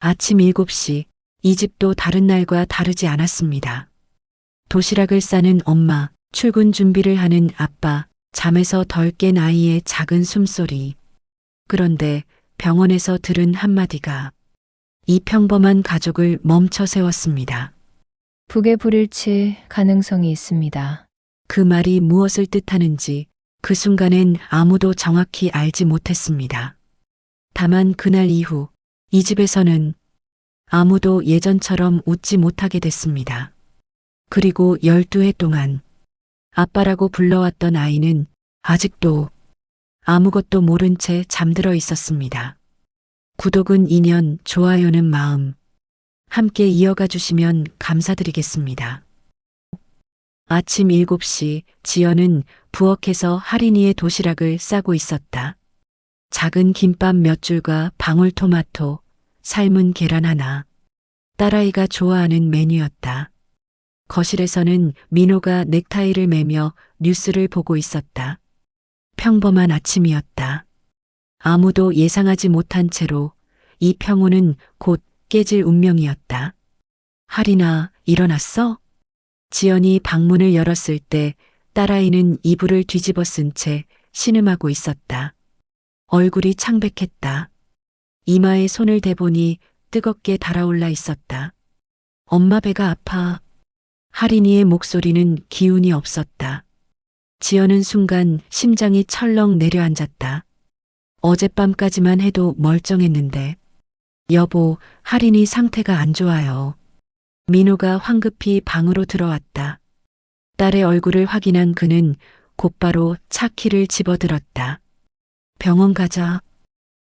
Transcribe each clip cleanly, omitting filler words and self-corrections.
아침 7시, 이 집도 다른 날과 다르지 않았습니다. 도시락을 싸는 엄마, 출근 준비를 하는 아빠, 잠에서 덜 깬 아이의 작은 숨소리. 그런데 병원에서 들은 한마디가 이 평범한 가족을 멈춰 세웠습니다. 북의 불일치 가능성이 있습니다. 그 말이 무엇을 뜻하는지 그 순간엔 아무도 정확히 알지 못했습니다. 다만 그날 이후 이 집에서는 아무도 예전처럼 웃지 못하게 됐습니다. 그리고 12해 동안 아빠라고 불러왔던 아이는 아직도 아무것도 모른 채 잠들어 있었습니다. 구독은 인연, 좋아요는 마음. 함께 이어가 주시면 감사드리겠습니다. 아침 7시 지연은 부엌에서 할인이의 도시락을 싸고 있었다. 작은 김밥 몇 줄과 방울토마토, 삶은 계란 하나. 딸아이가 좋아하는 메뉴였다. 거실에서는 민호가 넥타이를 매며 뉴스를 보고 있었다. 평범한 아침이었다. 아무도 예상하지 못한 채로 이 평온은 곧 깨질 운명이었다. 할인아, 일어났어? 지연이 방문을 열었을 때 딸아이는 이불을 뒤집어 쓴 채 신음하고 있었다. 얼굴이 창백했다. 이마에 손을 대보니 뜨겁게 달아올라 있었다. 엄마 배가 아파. 할인이의 목소리는 기운이 없었다. 지연은 순간 심장이 철렁 내려앉았다. 어젯밤까지만 해도 멀쩡했는데. 여보, 할인이 상태가 안 좋아요. 민호가 황급히 방으로 들어왔다. 딸의 얼굴을 확인한 그는 곧바로 차 키를 집어들었다. 병원 가자.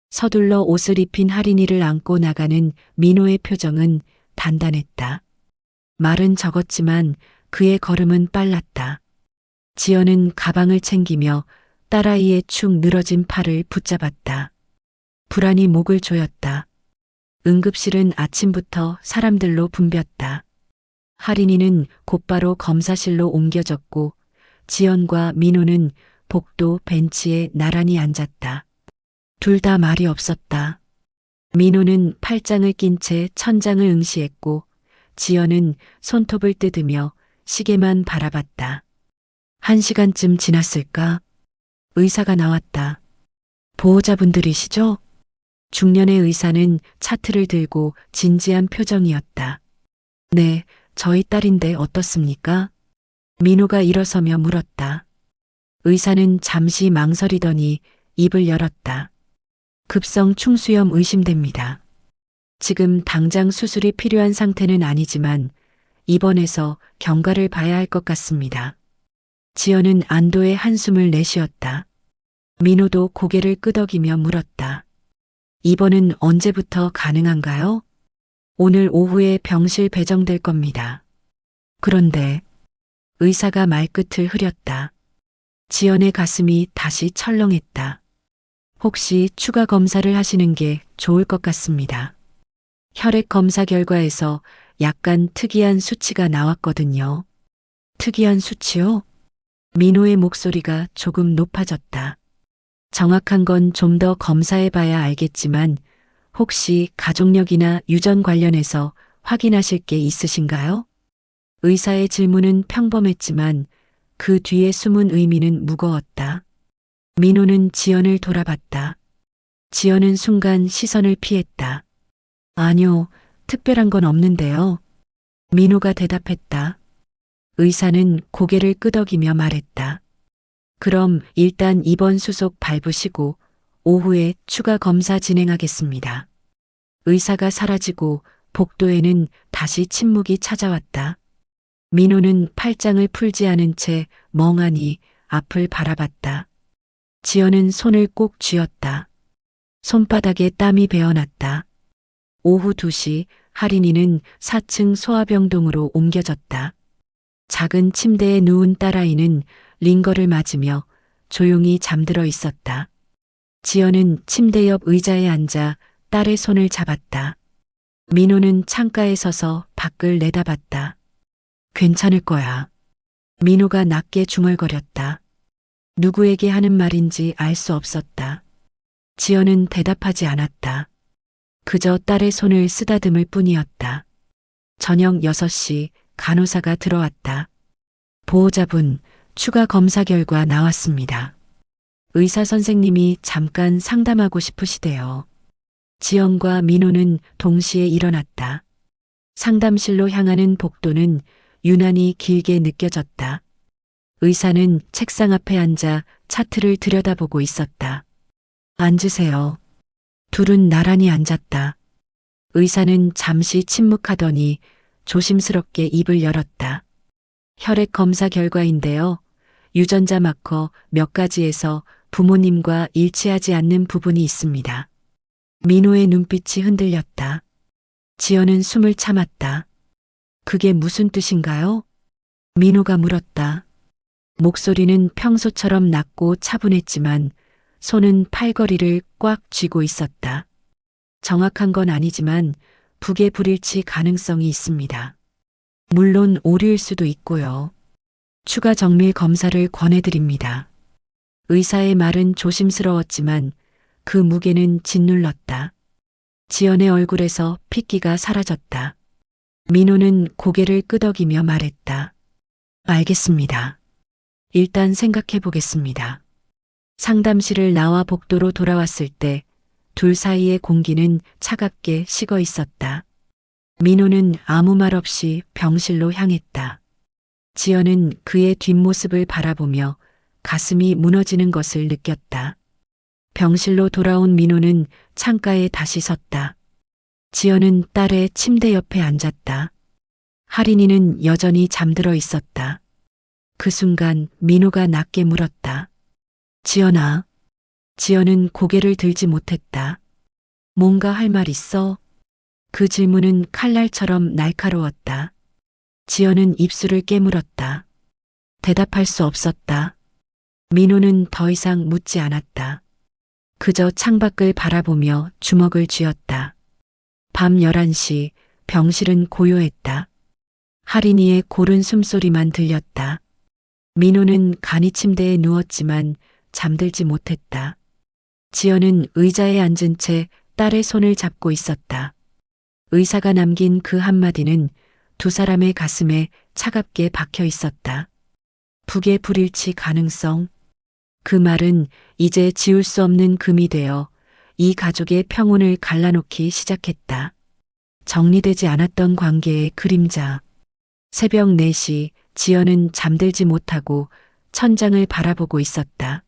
서둘러 옷을 입힌 할인이를 안고 나가는 민호의 표정은 단단했다. 말은 적었지만 그의 걸음은 빨랐다. 지연은 가방을 챙기며 딸아이의 축 늘어진 팔을 붙잡았다. 불안이 목을 조였다. 응급실은 아침부터 사람들로 붐볐다. 할인이는 곧바로 검사실로 옮겨졌고 지연과 민호는 복도 벤치에 나란히 앉았다. 둘 다 말이 없었다. 민호는 팔짱을 낀 채 천장을 응시했고 지연은 손톱을 뜯으며 시계만 바라봤다. 1시간쯤 지났을까? 의사가 나왔다. 보호자분들이시죠? 중년의 의사는 차트를 들고 진지한 표정이었다. 네, 저희 딸인데 어떻습니까? 민호가 일어서며 물었다. 의사는 잠시 망설이더니 입을 열었다. 급성 충수염 의심됩니다. 지금 당장 수술이 필요한 상태는 아니지만 입원해서 경과를 봐야 할 것 같습니다. 지연은 안도의 한숨을 내쉬었다. 민호도 고개를 끄덕이며 물었다. 입원은 언제부터 가능한가요? 오늘 오후에 병실 배정될 겁니다. 그런데 의사가 말끝을 흐렸다. 지연의 가슴이 다시 철렁했다. 혹시 추가 검사를 하시는 게 좋을 것 같습니다. 혈액 검사 결과에서 약간 특이한 수치가 나왔거든요. 특이한 수치요? 민호의 목소리가 조금 높아졌다. 정확한 건 좀 더 검사해 봐야 알겠지만 혹시 가족력이나 유전 관련해서 확인하실 게 있으신가요? 의사의 질문은 평범했지만 그 뒤에 숨은 의미는 무거웠다. 민호는 지연을 돌아봤다. 지연은 순간 시선을 피했다. 아니요, 특별한 건 없는데요. 민호가 대답했다. 의사는 고개를 끄덕이며 말했다. 그럼 일단 입원 수속 밟으시고 오후에 추가 검사 진행하겠습니다. 의사가 사라지고 복도에는 다시 침묵이 찾아왔다. 민호는 팔짱을 풀지 않은 채 멍하니 앞을 바라봤다. 지연은 손을 꼭 쥐었다. 손바닥에 땀이 배어났다. 오후 2시 할인이는 4층 소아병동으로 옮겨졌다. 작은 침대에 누운 딸아이는 링거를 맞으며 조용히 잠들어 있었다. 지연은 침대 옆 의자에 앉아 딸의 손을 잡았다. 민호는 창가에 서서 밖을 내다봤다. 괜찮을 거야. 민호가 낮게 중얼거렸다. 누구에게 하는 말인지 알 수 없었다. 지연은 대답하지 않았다. 그저 딸의 손을 쓰다듬을 뿐이었다. 저녁 6시 간호사가 들어왔다. 보호자분, 추가 검사 결과 나왔습니다. 의사 선생님이 잠깐 상담하고 싶으시대요. 지연과 민호는 동시에 일어났다. 상담실로 향하는 복도는 유난히 길게 느껴졌다. 의사는 책상 앞에 앉아 차트를 들여다보고 있었다. 앉으세요. 둘은 나란히 앉았다. 의사는 잠시 침묵하더니 조심스럽게 입을 열었다. 혈액 검사 결과인데요. 유전자 마커 몇 가지에서 부모님과 일치하지 않는 부분이 있습니다. 민호의 눈빛이 흔들렸다. 지연은 숨을 참았다. 그게 무슨 뜻인가요? 민호가 물었다. 목소리는 평소처럼 낮고 차분했지만 손은 팔걸이를 꽉 쥐고 있었다. 정확한 건 아니지만 북의 불일치 가능성이 있습니다. 물론 오류일 수도 있고요. 추가 정밀 검사를 권해드립니다. 의사의 말은 조심스러웠지만 그 무게는 짓눌렀다. 지연의 얼굴에서 핏기가 사라졌다. 민호는 고개를 끄덕이며 말했다. 알겠습니다. 일단 생각해 보겠습니다. 상담실을 나와 복도로 돌아왔을 때 둘 사이의 공기는 차갑게 식어 있었다. 민호는 아무 말 없이 병실로 향했다. 지연은 그의 뒷모습을 바라보며 가슴이 무너지는 것을 느꼈다. 병실로 돌아온 민호는 창가에 다시 섰다. 지연은 딸의 침대 옆에 앉았다. 할인이는 여전히 잠들어 있었다. 그 순간 민호가 낮게 물었다. 지연아. 지연은 고개를 들지 못했다. 뭔가 할 말 있어? 그 질문은 칼날처럼 날카로웠다. 지연은 입술을 깨물었다. 대답할 수 없었다. 민호는 더 이상 묻지 않았다. 그저 창밖을 바라보며 주먹을 쥐었다. 밤 11시 병실은 고요했다. 할인이의 고른 숨소리만 들렸다. 민호는 간이 침대에 누웠지만 잠들지 못했다. 지연은 의자에 앉은 채 딸의 손을 잡고 있었다. 의사가 남긴 그 한마디는 두 사람의 가슴에 차갑게 박혀 있었다. 북의 불일치 가능성. 그 말은 이제 지울 수 없는 금이 되어 이 가족의 평온을 갈라놓기 시작했다. 정리되지 않았던 관계의 그림자. 새벽 4시 지연은 잠들지 못하고 천장을 바라보고 있었다.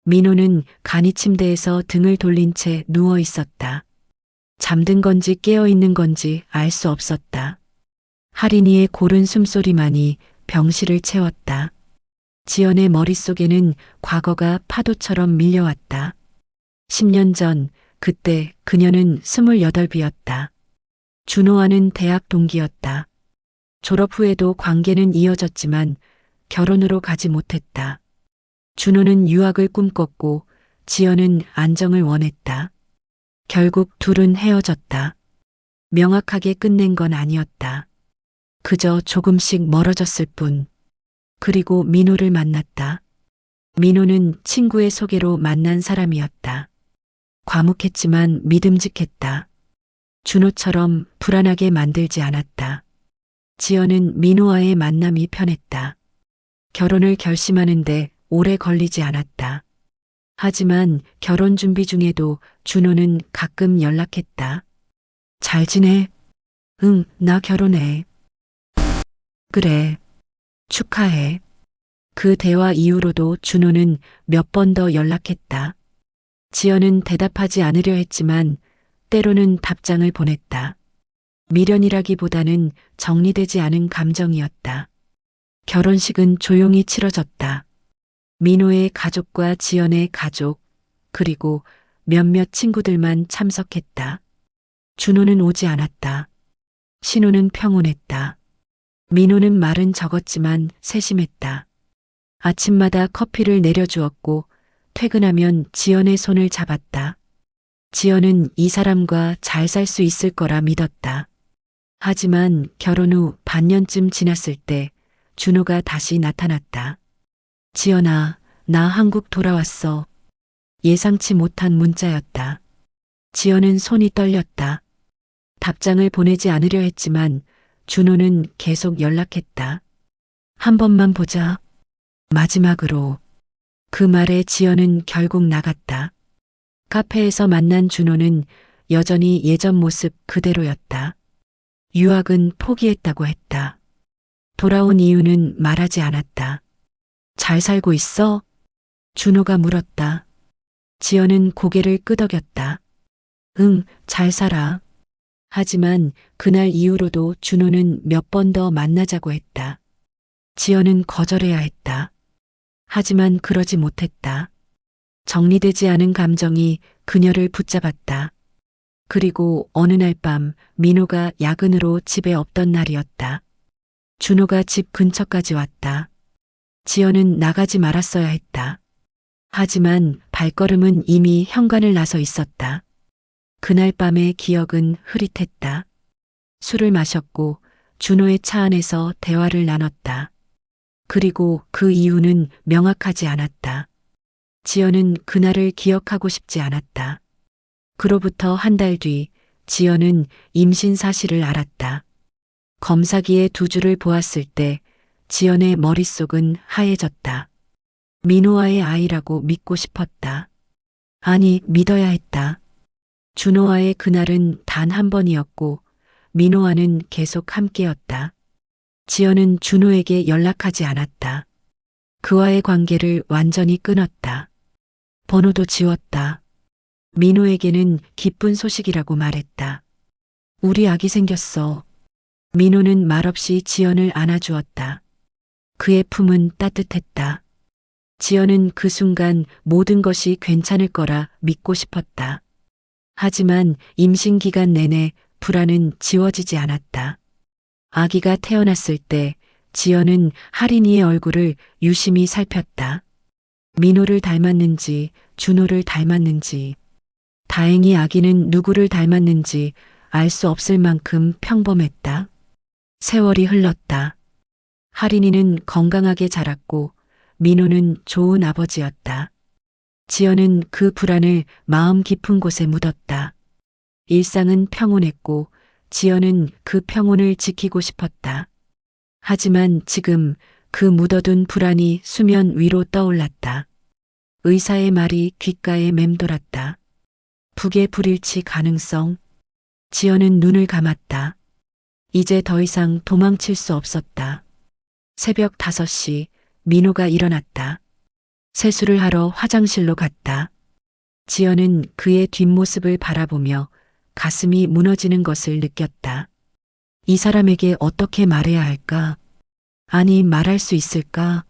민호는 간이 침대에서 등을 돌린 채 누워 있었다. 잠든 건지 깨어 있는 건지 알 수 없었다. 할인이의 고른 숨소리만이 병실을 채웠다. 지연의 머릿속에는 과거가 파도처럼 밀려왔다. 10년 전, 그때 그녀는 28이었다. 준호와는 대학 동기였다. 졸업 후에도 관계는 이어졌지만 결혼으로 가지 못했다. 준호는 유학을 꿈꿨고 지연은 안정을 원했다. 결국 둘은 헤어졌다. 명확하게 끝낸 건 아니었다. 그저 조금씩 멀어졌을 뿐. 그리고 민호를 만났다. 민호는 친구의 소개로 만난 사람이었다. 과묵했지만 믿음직했다. 준호처럼 불안하게 만들지 않았다. 지연은 민호와의 만남이 편했다. 결혼을 결심하는데 오래 걸리지 않았다. 하지만 결혼 준비 중에도 준호는 가끔 연락했다. 잘 지내? 응, 나 결혼해. 그래. 축하해. 그 대화 이후로도 준호는 몇 번 더 연락했다. 지연은 대답하지 않으려 했지만 때로는 답장을 보냈다. 미련이라기보다는 정리되지 않은 감정이었다. 결혼식은 조용히 치러졌다. 민호의 가족과 지연의 가족, 그리고 몇몇 친구들만 참석했다. 준호는 오지 않았다. 신호는 평온했다. 민호는 말은 적었지만 세심했다. 아침마다 커피를 내려주었고 퇴근하면 지연의 손을 잡았다. 지연은 이 사람과 잘 살 수 있을 거라 믿었다. 하지만 결혼 후 반년쯤 지났을 때 준호가 다시 나타났다. 지연아, 나 한국 돌아왔어. 예상치 못한 문자였다. 지연은 손이 떨렸다. 답장을 보내지 않으려 했지만 준호는 계속 연락했다. 한 번만 보자. 마지막으로. 그 말에 지연은 결국 나갔다. 카페에서 만난 준호는 여전히 예전 모습 그대로였다. 유학은 포기했다고 했다. 돌아온 이유는 말하지 않았다. 잘 살고 있어? 준호가 물었다. 지연은 고개를 끄덕였다. 응, 잘 살아. 하지만 그날 이후로도 준호는 몇 번 더 만나자고 했다. 지연은 거절해야 했다. 하지만 그러지 못했다. 정리되지 않은 감정이 그녀를 붙잡았다. 그리고 어느 날 밤 민호가 야근으로 집에 없던 날이었다. 준호가 집 근처까지 왔다. 지연은 나가지 말았어야 했다. 하지만 발걸음은 이미 현관을 나서 있었다. 그날 밤의 기억은 흐릿했다. 술을 마셨고 준호의 차 안에서 대화를 나눴다. 그리고 그 이유는 명확하지 않았다. 지연은 그날을 기억하고 싶지 않았다. 그로부터 한 달 뒤 지연은 임신 사실을 알았다. 검사기에 두 줄을 보았을 때 지연의 머릿속은 하얘졌다. 민호와의 아이라고 믿고 싶었다. 아니, 믿어야 했다. 준호와의 그날은 단 한 번이었고 민호와는 계속 함께였다. 지연은 준호에게 연락하지 않았다. 그와의 관계를 완전히 끊었다. 번호도 지웠다. 민호에게는 기쁜 소식이라고 말했다. 우리 아기 생겼어. 민호는 말없이 지연을 안아주었다. 그의 품은 따뜻했다. 지연은 그 순간 모든 것이 괜찮을 거라 믿고 싶었다. 하지만 임신 기간 내내 불안은 지워지지 않았다. 아기가 태어났을 때 지연은 하린이의 얼굴을 유심히 살폈다. 민호를 닮았는지 준호를 닮았는지, 다행히 아기는 누구를 닮았는지 알 수 없을 만큼 평범했다. 세월이 흘렀다. 하린이는 건강하게 자랐고 민호는 좋은 아버지였다. 지연은 그 불안을 마음 깊은 곳에 묻었다. 일상은 평온했고 지연은 그 평온을 지키고 싶었다. 하지만 지금 그 묻어둔 불안이 수면 위로 떠올랐다. 의사의 말이 귓가에 맴돌았다. 북의 불일치 가능성. 지연은 눈을 감았다. 이제 더 이상 도망칠 수 없었다. 새벽 5시 민호가 일어났다. 세수를 하러 화장실로 갔다. 지연은 그의 뒷모습을 바라보며 가슴이 무너지는 것을 느꼈다. 이 사람에게 어떻게 말해야 할까? 아니, 말할 수 있을까?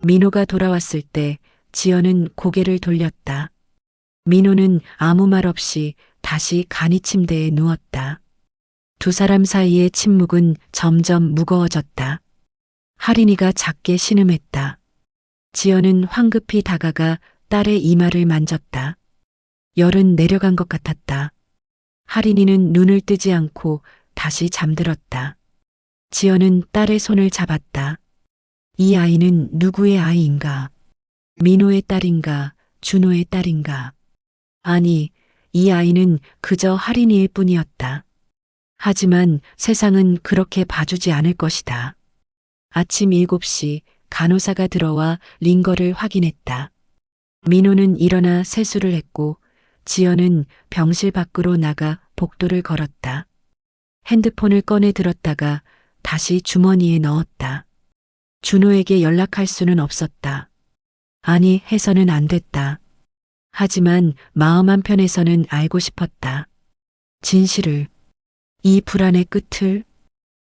민호가 돌아왔을 때 지연은 고개를 돌렸다. 민호는 아무 말 없이 다시 간이 침대에 누웠다. 두 사람 사이의 침묵은 점점 무거워졌다. 하린이가 작게 신음했다. 지연은 황급히 다가가 딸의 이마를 만졌다. 열은 내려간 것 같았다. 하린이는 눈을 뜨지 않고 다시 잠들었다. 지연은 딸의 손을 잡았다. 이 아이는 누구의 아이인가? 민호의 딸인가? 준호의 딸인가? 아니, 이 아이는 그저 하린이일 뿐이었다. 하지만 세상은 그렇게 봐주지 않을 것이다. 아침 7시 간호사가 들어와 링거를 확인했다. 민호는 일어나 세수를 했고 지연은 병실 밖으로 나가 복도를 걸었다. 핸드폰을 꺼내 들었다가 다시 주머니에 넣었다. 준호에게 연락할 수는 없었다. 아니, 해서는 안 됐다. 하지만 마음 한편에서는 알고 싶었다. 진실을. 이 불안의 끝을.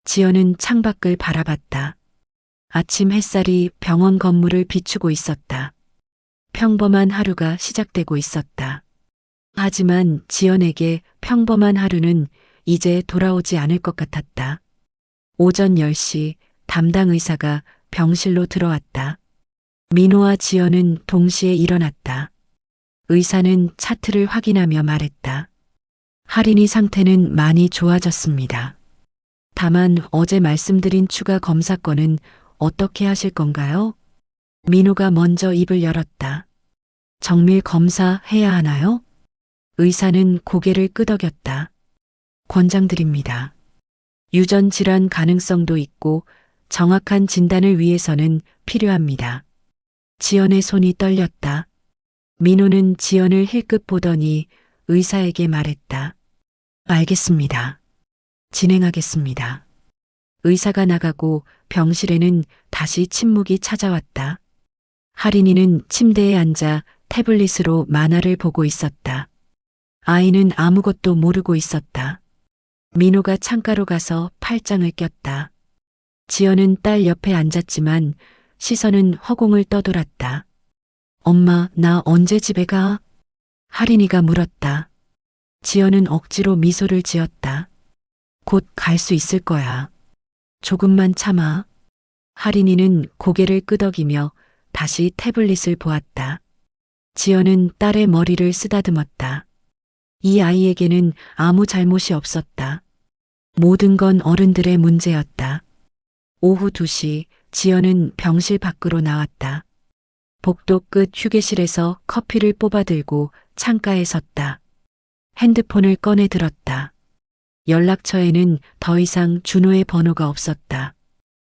지연은 창밖을 바라봤다. 아침 햇살이 병원 건물을 비추고 있었다. 평범한 하루가 시작되고 있었다. 하지만 지연에게 평범한 하루는 이제 돌아오지 않을 것 같았다. 오전 10시 담당 의사가 병실로 들어왔다. 민호와 지연은 동시에 일어났다. 의사는 차트를 확인하며 말했다. 하린이 상태는 많이 좋아졌습니다. 다만 어제 말씀드린 추가 검사 건은 어떻게 하실 건가요? 민호가 먼저 입을 열었다. 정밀 검사 해야 하나요? 의사는 고개를 끄덕였다. 권장드립니다. 유전 질환 가능성도 있고 정확한 진단을 위해서는 필요합니다. 지연의 손이 떨렸다. 민호는 지연을 힐끗 보더니 의사에게 말했다. 알겠습니다. 진행하겠습니다. 의사가 나가고 병실에는 다시 침묵이 찾아왔다. 하린이는 침대에 앉아 태블릿으로 만화를 보고 있었다. 아이는 아무것도 모르고 있었다. 민호가 창가로 가서 팔짱을 꼈다. 지연은 딸 옆에 앉았지만 시선은 허공을 떠돌았다. 엄마, 나 언제 집에 가? 하린이가 물었다. 지연은 억지로 미소를 지었다. 곧 갈 수 있을 거야. 조금만 참아. 하린이는 고개를 끄덕이며 다시 태블릿을 보았다. 지연은 딸의 머리를 쓰다듬었다. 이 아이에게는 아무 잘못이 없었다. 모든 건 어른들의 문제였다. 오후 2시 지연은 병실 밖으로 나왔다. 복도 끝 휴게실에서 커피를 뽑아들고 창가에 섰다. 핸드폰을 꺼내 들었다. 연락처에는 더 이상 준호의 번호가 없었다.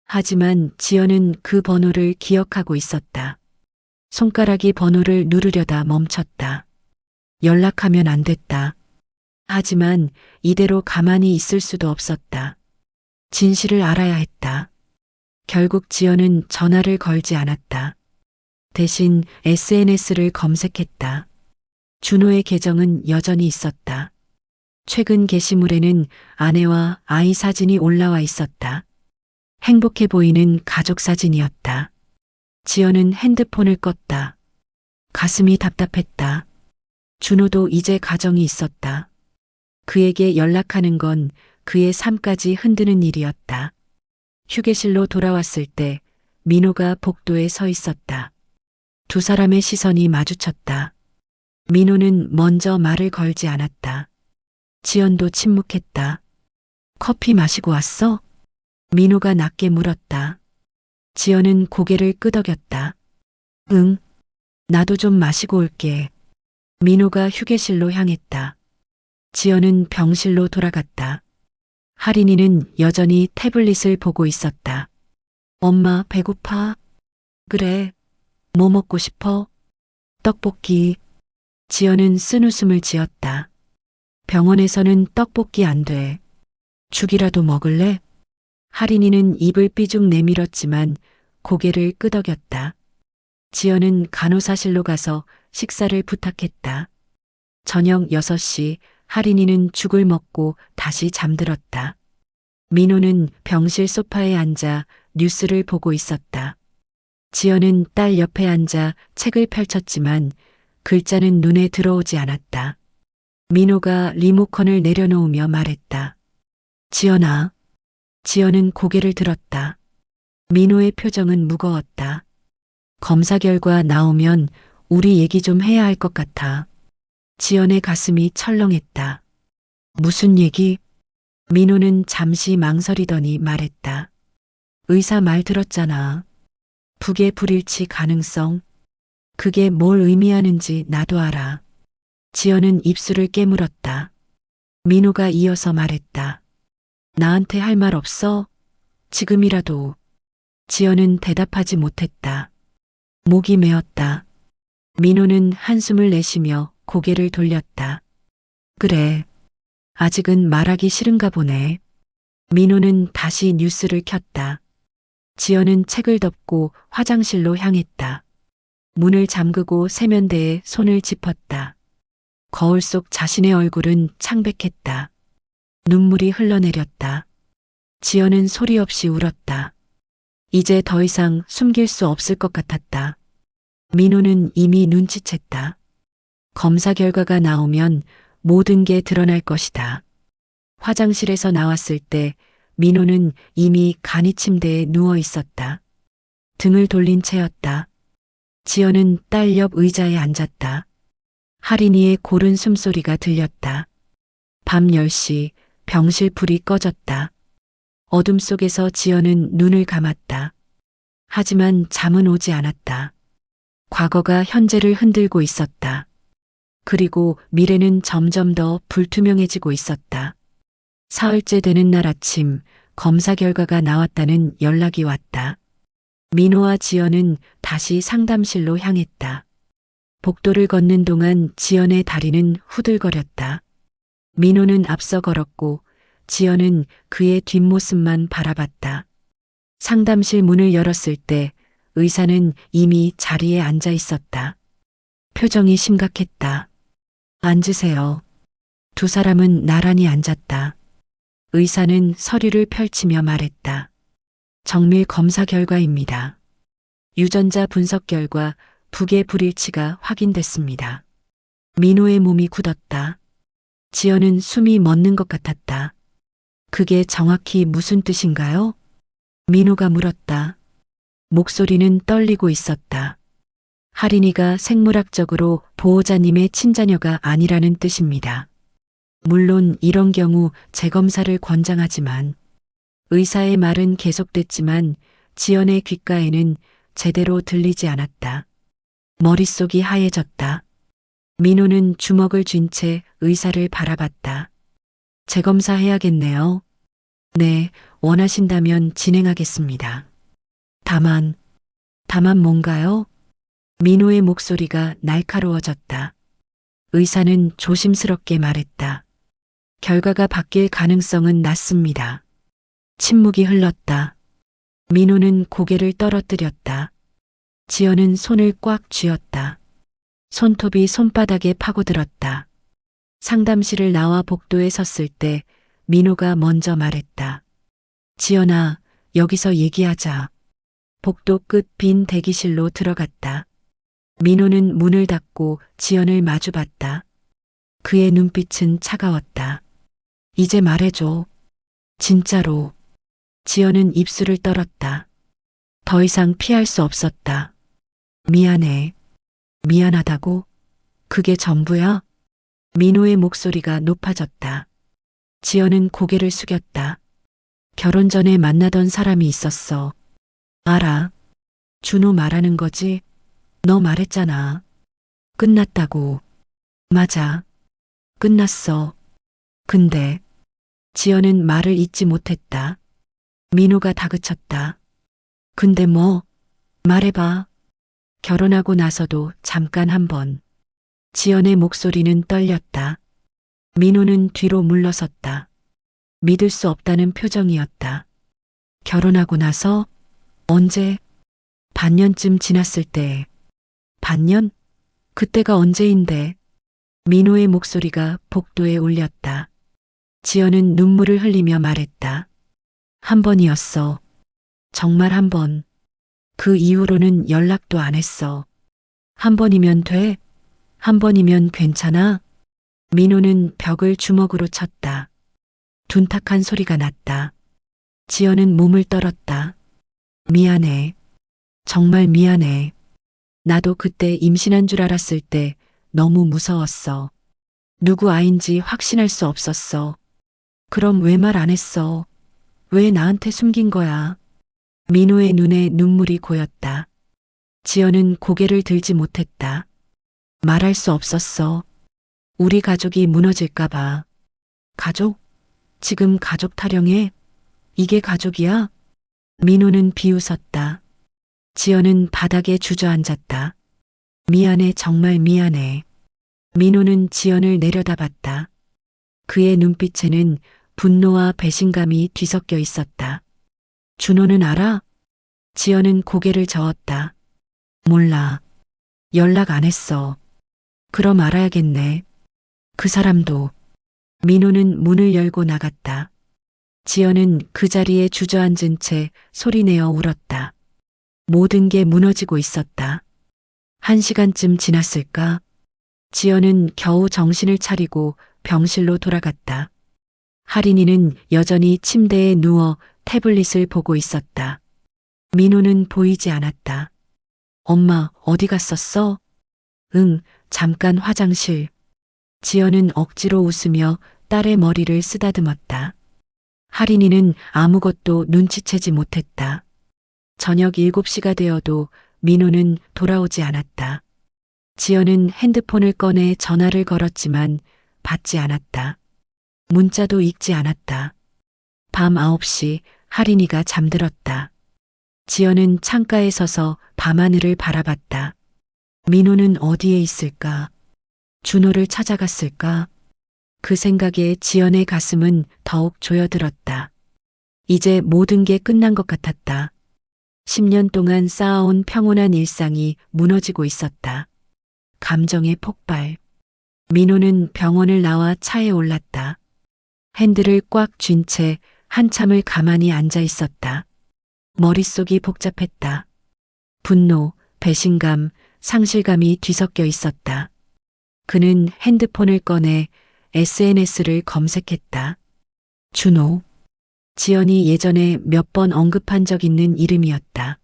하지만 지연은 그 번호를 기억하고 있었다. 손가락이 번호를 누르려다 멈췄다. 연락하면 안 됐다. 하지만 이대로 가만히 있을 수도 없었다. 진실을 알아야 했다. 결국 지연은 전화를 걸지 않았다. 대신 SNS를 검색했다. 준호의 계정은 여전히 있었다. 최근 게시물에는 아내와 아이 사진이 올라와 있었다. 행복해 보이는 가족 사진이었다. 지연은 핸드폰을 껐다. 가슴이 답답했다. 준호도 이제 가정이 있었다. 그에게 연락하는 건 그의 삶까지 흔드는 일이었다. 휴게실로 돌아왔을 때 민호가 복도에 서 있었다. 두 사람의 시선이 마주쳤다. 민호는 먼저 말을 걸지 않았다. 지연도 침묵했다. 커피 마시고 왔어? 민호가 낮게 물었다. 지연은 고개를 끄덕였다. 응, 나도 좀 마시고 올게. 민호가 휴게실로 향했다. 지연은 병실로 돌아갔다. 하린이는 여전히 태블릿을 보고 있었다. 엄마, 배고파? 그래. 뭐 먹고 싶어? 떡볶이. 지연은 쓴웃음을 지었다. 병원에서는 떡볶이 안 돼. 죽이라도 먹을래? 하린이는 입을 삐죽 내밀었지만 고개를 끄덕였다. 지연은 간호사실로 가서 식사를 부탁했다. 저녁 6시 하린이는 죽을 먹고 다시 잠들었다. 민호는 병실 소파에 앉아 뉴스를 보고 있었다. 지연은 딸 옆에 앉아 책을 펼쳤지만 글자는 눈에 들어오지 않았다. 민호가 리모컨을 내려놓으며 말했다. 지연아. 지연은 고개를 들었다. 민호의 표정은 무거웠다. 검사 결과 나오면 우리 얘기 좀 해야 할 것 같아. 지연의 가슴이 철렁했다. 무슨 얘기? 민호는 잠시 망설이더니 말했다. 의사 말 들었잖아. 북의 불일치 가능성. 그게 뭘 의미하는지 나도 알아. 지연은 입술을 깨물었다. 민호가 이어서 말했다. 나한테 할 말 없어? 지금이라도. 지연은 대답하지 못했다. 목이 메었다. 민호는 한숨을 내쉬며 고개를 돌렸다. 그래. 아직은 말하기 싫은가 보네. 민호는 다시 뉴스를 켰다. 지연은 책을 덮고 화장실로 향했다. 문을 잠그고 세면대에 손을 짚었다. 거울 속 자신의 얼굴은 창백했다. 눈물이 흘러내렸다. 지연은 소리 없이 울었다. 이제 더 이상 숨길 수 없을 것 같았다. 민호는 이미 눈치챘다. 검사 결과가 나오면 모든 게 드러날 것이다. 화장실에서 나왔을 때 민호는 이미 간이 침대에 누워 있었다. 등을 돌린 채였다. 지연은 딸 옆 의자에 앉았다. 하린이의 고른 숨소리가 들렸다. 밤 10시 병실 불이 꺼졌다. 어둠 속에서 지연은 눈을 감았다. 하지만 잠은 오지 않았다. 과거가 현재를 흔들고 있었다. 그리고 미래는 점점 더 불투명해지고 있었다. 사흘째 되는 날 아침 검사 결과가 나왔다는 연락이 왔다. 민호와 지연은 다시 상담실로 향했다. 복도를 걷는 동안 지연의 다리는 후들거렸다. 민호는 앞서 걸었고 지연은 그의 뒷모습만 바라봤다. 상담실 문을 열었을 때 의사는 이미 자리에 앉아 있었다. 표정이 심각했다. 앉으세요. 두 사람은 나란히 앉았다. 의사는 서류를 펼치며 말했다. 정밀 검사 결과입니다. 유전자 분석 결과 북의 불일치가 확인됐습니다. 민호의 몸이 굳었다. 지연은 숨이 멎는 것 같았다. 그게 정확히 무슨 뜻인가요? 민호가 물었다. 목소리는 떨리고 있었다. 할인이가 생물학적으로 보호자님의 친자녀가 아니라는 뜻입니다. 물론 이런 경우 재검사를 권장하지만 의사의 말은 계속됐지만 지연의 귓가에는 제대로 들리지 않았다. 머릿속이 하얘졌다. 민호는 주먹을 쥔 채 의사를 바라봤다. 재검사해야겠네요. 네, 원하신다면 진행하겠습니다. 다만 뭔가요? 민호의 목소리가 날카로워졌다. 의사는 조심스럽게 말했다. 결과가 바뀔 가능성은 낮습니다. 침묵이 흘렀다. 민호는 고개를 떨어뜨렸다. 지연은 손을 꽉 쥐었다. 손톱이 손바닥에 파고들었다. 상담실을 나와 복도에 섰을 때 민호가 먼저 말했다. 지연아, 여기서 얘기하자. 복도 끝 빈 대기실로 들어갔다. 민호는 문을 닫고 지연을 마주봤다. 그의 눈빛은 차가웠다. 이제 말해줘. 진짜로. 지연은 입술을 떨었다. 더 이상 피할 수 없었다. 미안해. 미안하다고? 그게 전부야? 민호의 목소리가 높아졌다. 지연은 고개를 숙였다. 결혼 전에 만나던 사람이 있었어. 알아. 준호 말하는 거지? 너 말했잖아. 끝났다고. 맞아. 끝났어. 근데 지연은 말을 잇지 못했다. 민호가 다그쳤다. 근데 뭐? 말해봐. 결혼하고 나서도 잠깐 한 번. 지연의 목소리는 떨렸다. 민호는 뒤로 물러섰다. 믿을 수 없다는 표정이었다. 결혼하고 나서? 언제? 반년쯤 지났을 때. 반년? 그때가 언제인데? 민호의 목소리가 복도에 울렸다. 지연은 눈물을 흘리며 말했다. 한 번이었어. 정말 한 번. 그 이후로는 연락도 안 했어. 한 번이면 돼? 한 번이면 괜찮아? 민호는 벽을 주먹으로 쳤다. 둔탁한 소리가 났다. 지연은 몸을 떨었다. 미안해. 정말 미안해. 나도 그때 임신한 줄 알았을 때 너무 무서웠어. 누구 아인지 확신할 수 없었어. 그럼 왜 말 안 했어? 왜 나한테 숨긴 거야? 민호의 눈에 눈물이 고였다. 지연은 고개를 들지 못했다. 말할 수 없었어. 우리 가족이 무너질까봐. 가족? 지금 가족 타령해? 이게 가족이야? 민호는 비웃었다. 지연은 바닥에 주저앉았다. 미안해, 정말 미안해. 민호는 지연을 내려다봤다. 그의 눈빛에는 분노와 배신감이 뒤섞여 있었다. 준호는 알아? 지연은 고개를 저었다. 몰라. 연락 안 했어. 그럼 알아야겠네. 그 사람도. 민호는 문을 열고 나갔다. 지연은 그 자리에 주저앉은 채 소리내어 울었다. 모든 게 무너지고 있었다. 1시간쯤 지났을까? 지연은 겨우 정신을 차리고 병실로 돌아갔다. 할인이는 여전히 침대에 누워 태블릿을 보고 있었다. 민호는 보이지 않았다. 엄마, 어디 갔었어? 응, 잠깐 화장실. 지연은 억지로 웃으며 딸의 머리를 쓰다듬었다. 할인이는 아무것도 눈치채지 못했다. 저녁 7시가 되어도 민호는 돌아오지 않았다. 지연은 핸드폰을 꺼내 전화를 걸었지만 받지 않았다. 문자도 읽지 않았다. 밤 9시 할인이가 잠들었다. 지연은 창가에 서서 밤하늘을 바라봤다. 민호는 어디에 있을까? 준호를 찾아갔을까? 그 생각에 지연의 가슴은 더욱 조여들었다. 이제 모든 게 끝난 것 같았다. 10년 동안 쌓아온 평온한 일상이 무너지고 있었다. 감정의 폭발. 민호는 병원을 나와 차에 올랐다. 핸들을 꽉 쥔 채 한참을 가만히 앉아 있었다. 머릿속이 복잡했다. 분노, 배신감, 상실감이 뒤섞여 있었다. 그는 핸드폰을 꺼내 SNS를 검색했다. 준호. 지연이 예전에 몇 번 언급한 적 있는 이름이었다.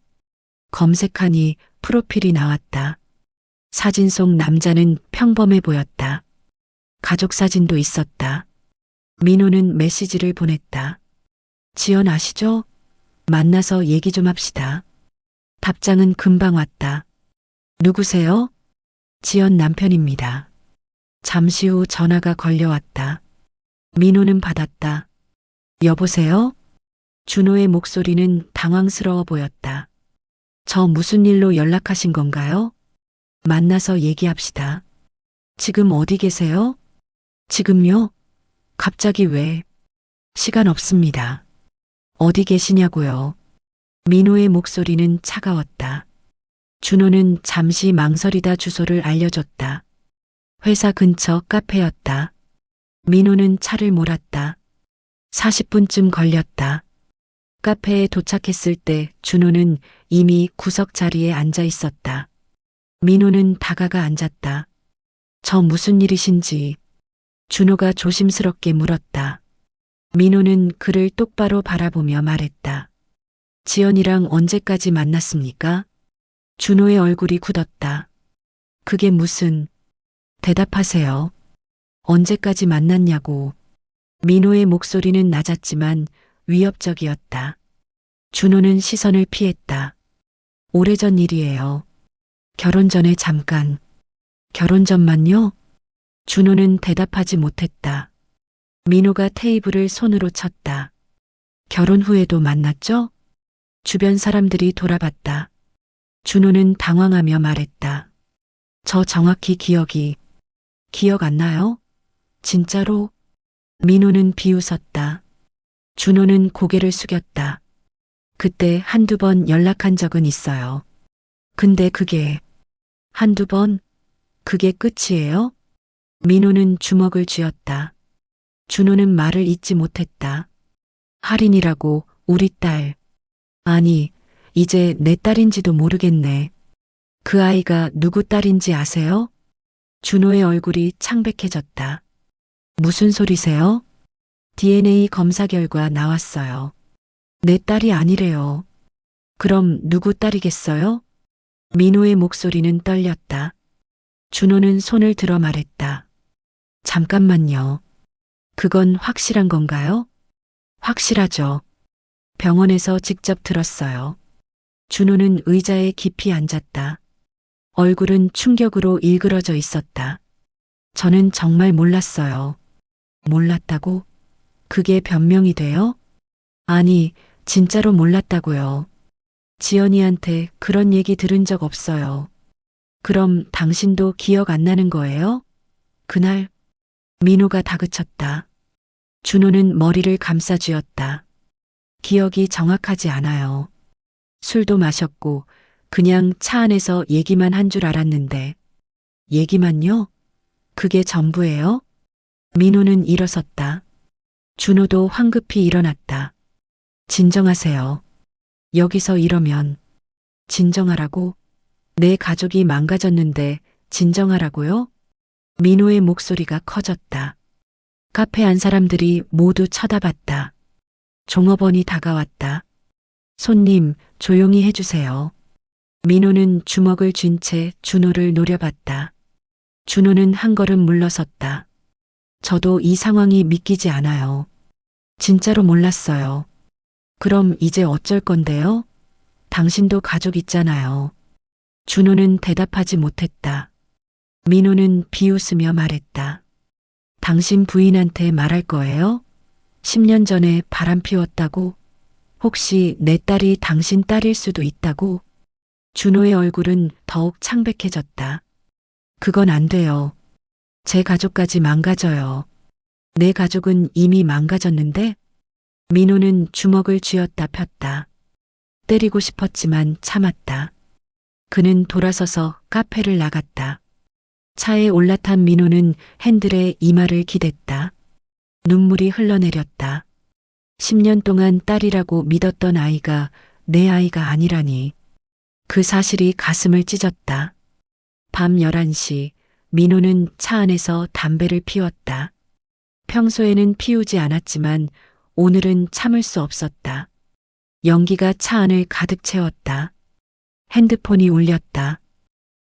검색하니 프로필이 나왔다. 사진 속 남자는 평범해 보였다. 가족 사진도 있었다. 민호는 메시지를 보냈다. 지연 아시죠? 만나서 얘기 좀 합시다. 답장은 금방 왔다. 누구세요? 지연 남편입니다. 잠시 후 전화가 걸려왔다. 민호는 받았다. 여보세요? 준호의 목소리는 당황스러워 보였다. 저 무슨 일로 연락하신 건가요? 만나서 얘기합시다. 지금 어디 계세요? 지금요? 갑자기 왜? 시간 없습니다. 어디 계시냐고요? 민호의 목소리는 차가웠다. 준호는 잠시 망설이다 주소를 알려줬다. 회사 근처 카페였다. 민호는 차를 몰았다. 40분쯤 걸렸다. 카페에 도착했을 때 준호는 이미 구석 자리에 앉아 있었다. 민호는 다가가 앉았다. 저 무슨 일이신지 준호가 조심스럽게 물었다. 민호는 그를 똑바로 바라보며 말했다. 지연이랑 언제까지 만났습니까? 준호의 얼굴이 굳었다. 그게 무슨... 대답하세요. 언제까지 만났냐고. 민호의 목소리는 낮았지만 위협적이었다. 준호는 시선을 피했다. 오래전 일이에요. 결혼 전에 잠깐. 결혼 전만요? 준호는 대답하지 못했다. 민호가 테이블을 손으로 쳤다. 결혼 후에도 만났죠? 주변 사람들이 돌아봤다. 준호는 당황하며 말했다. 저 정확히 기억 안 나요? 진짜로? 민호는 비웃었다. 준호는 고개를 숙였다. 그때 한두 번 연락한 적은 있어요. 근데 그게 한두 번? 그게 끝이에요? 민호는 주먹을 쥐었다. 준호는 말을 잇지 못했다. 할인이라고 우리 딸. 아니, 이제 내 딸인지도 모르겠네. 그 아이가 누구 딸인지 아세요? 준호의 얼굴이 창백해졌다. 무슨 소리세요? DNA 검사 결과 나왔어요. 내 딸이 아니래요. 그럼 누구 딸이겠어요? 민호의 목소리는 떨렸다. 준호는 손을 들어 말했다. 잠깐만요. 그건 확실한 건가요? 확실하죠. 병원에서 직접 들었어요. 준호는 의자에 깊이 앉았다. 얼굴은 충격으로 일그러져 있었다. 저는 정말 몰랐어요. 몰랐다고? 그게 변명이 돼요? 아니, 진짜로 몰랐다고요. 지연이한테 그런 얘기 들은 적 없어요. 그럼 당신도 기억 안 나는 거예요? 그날 민호가 다그쳤다. 준호는 머리를 감싸 쥐었다. 기억이 정확하지 않아요. 술도 마셨고 그냥 차 안에서 얘기만 한 줄 알았는데. 얘기만요? 그게 전부예요? 민호는 일어섰다. 준호도 황급히 일어났다. 진정하세요. 여기서 이러면. 진정하라고? 내 가족이 망가졌는데 진정하라고요? 민호의 목소리가 커졌다. 카페 안 사람들이 모두 쳐다봤다. 종업원이 다가왔다. 손님, 조용히 해주세요. 민호는 주먹을 쥔 채 준호를 노려봤다. 준호는 한 걸음 물러섰다. 저도 이 상황이 믿기지 않아요. 진짜로 몰랐어요. 그럼 이제 어쩔 건데요? 당신도 가족 있잖아요. 준호는 대답하지 못했다. 민호는 비웃으며 말했다. 당신 부인한테 말할 거예요? 10년 전에 바람 피웠다고? 혹시 내 딸이 당신 딸일 수도 있다고? 준호의 얼굴은 더욱 창백해졌다. 그건 안 돼요. 제 가족까지 망가져요. 내 가족은 이미 망가졌는데? 민호는 주먹을 쥐었다 폈다. 때리고 싶었지만 참았다. 그는 돌아서서 카페를 나갔다. 차에 올라탄 민호는 핸들에 이마를 기댔다. 눈물이 흘러내렸다. 10년 동안 딸이라고 믿었던 아이가 내 아이가 아니라니. 그 사실이 가슴을 찢었다. 밤 11시 민호는 차 안에서 담배를 피웠다. 평소에는 피우지 않았지만 오늘은 참을 수 없었다. 연기가 차 안을 가득 채웠다. 핸드폰이 울렸다.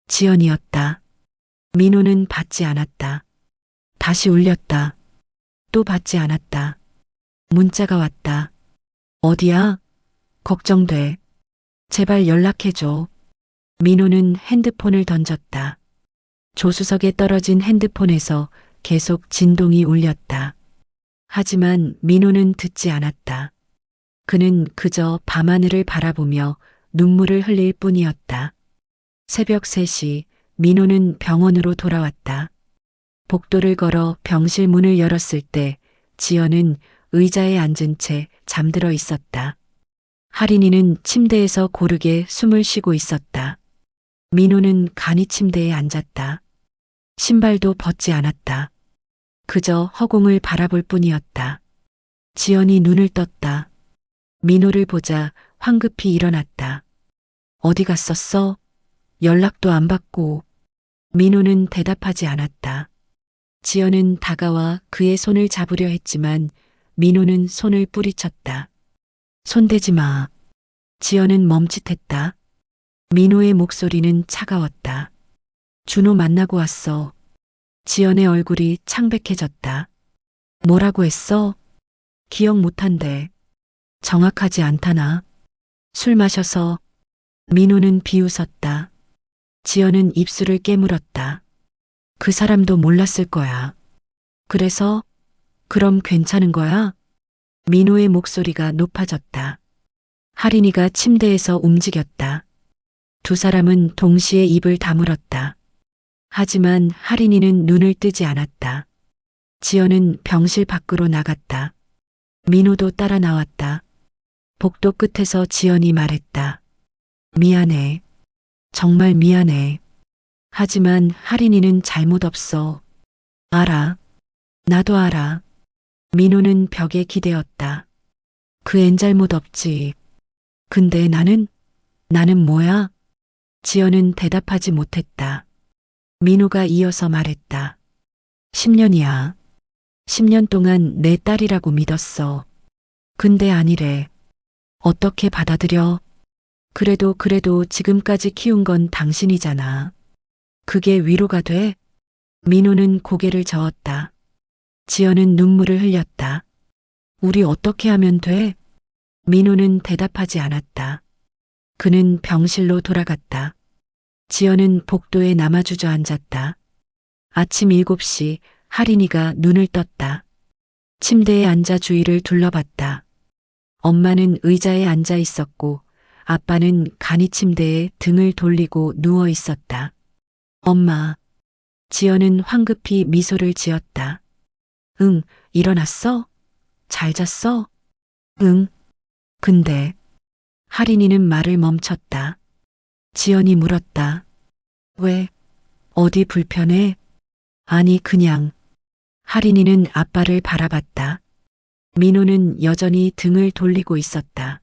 지연이었다. 민호는 받지 않았다. 다시 울렸다. 또 받지 않았다. 문자가 왔다. 어디야? 걱정돼. 제발 연락해줘. 민호는 핸드폰을 던졌다. 조수석에 떨어진 핸드폰에서 계속 진동이 울렸다. 하지만 민호는 듣지 않았다. 그는 그저 밤하늘을 바라보며 눈물을 흘릴 뿐이었다. 새벽 3시 민호는 병원으로 돌아왔다. 복도를 걸어 병실 문을 열었을 때 지연은 의자에 앉은 채 잠들어 있었다. 할인이는 침대에서 고르게 숨을 쉬고 있었다. 민호는 간이 침대에 앉았다. 신발도 벗지 않았다. 그저 허공을 바라볼 뿐이었다. 지연이 눈을 떴다. 민호를 보자 황급히 일어났다. 어디 갔었어? 연락도 안 받고. 민호는 대답하지 않았다. 지연은 다가와 그의 손을 잡으려 했지만 민호는 손을 뿌리쳤다. 손대지 마. 지연은 멈칫했다. 민호의 목소리는 차가웠다. 준호 만나고 왔어. 지연의 얼굴이 창백해졌다. 뭐라고 했어? 기억 못한대. 정확하지 않다나. 술 마셔서. 민호는 비웃었다. 지연은 입술을 깨물었다. 그 사람도 몰랐을 거야. 그래서? 그럼 괜찮은 거야? 민호의 목소리가 높아졌다. 할인이가 침대에서 움직였다. 두 사람은 동시에 입을 다물었다. 하지만 할인이는 눈을 뜨지 않았다. 지연은 병실 밖으로 나갔다. 민호도 따라 나왔다. 복도 끝에서 지연이 말했다. 미안해. 정말 미안해. 하지만 할인이는 잘못 없어. 알아. 나도 알아. 민호는 벽에 기대었다. 그 앤 잘못 없지. 근데 나는 뭐야? 지연은 대답하지 못했다. 민호가 이어서 말했다. 10년이야. 10년 동안 내 딸이라고 믿었어. 근데 아니래. 어떻게 받아들여? 그래도 지금까지 키운 건 당신이잖아. 그게 위로가 돼? 민호는 고개를 저었다. 지연은 눈물을 흘렸다. 우리 어떻게 하면 돼? 민호는 대답하지 않았다. 그는 병실로 돌아갔다. 지연은 복도에 남아 주저앉았다. 아침 7시 할인이가 눈을 떴다. 침대에 앉아 주위를 둘러봤다. 엄마는 의자에 앉아 있었고 아빠는 간이 침대에 등을 돌리고 누워 있었다. 엄마. 지연은 황급히 미소를 지었다. 응, 일어났어? 잘 잤어? 응. 근데 할인이는 말을 멈췄다. 지연이 물었다. 왜? 어디 불편해? 아니 그냥. 할인이는 아빠를 바라봤다. 민호는 여전히 등을 돌리고 있었다.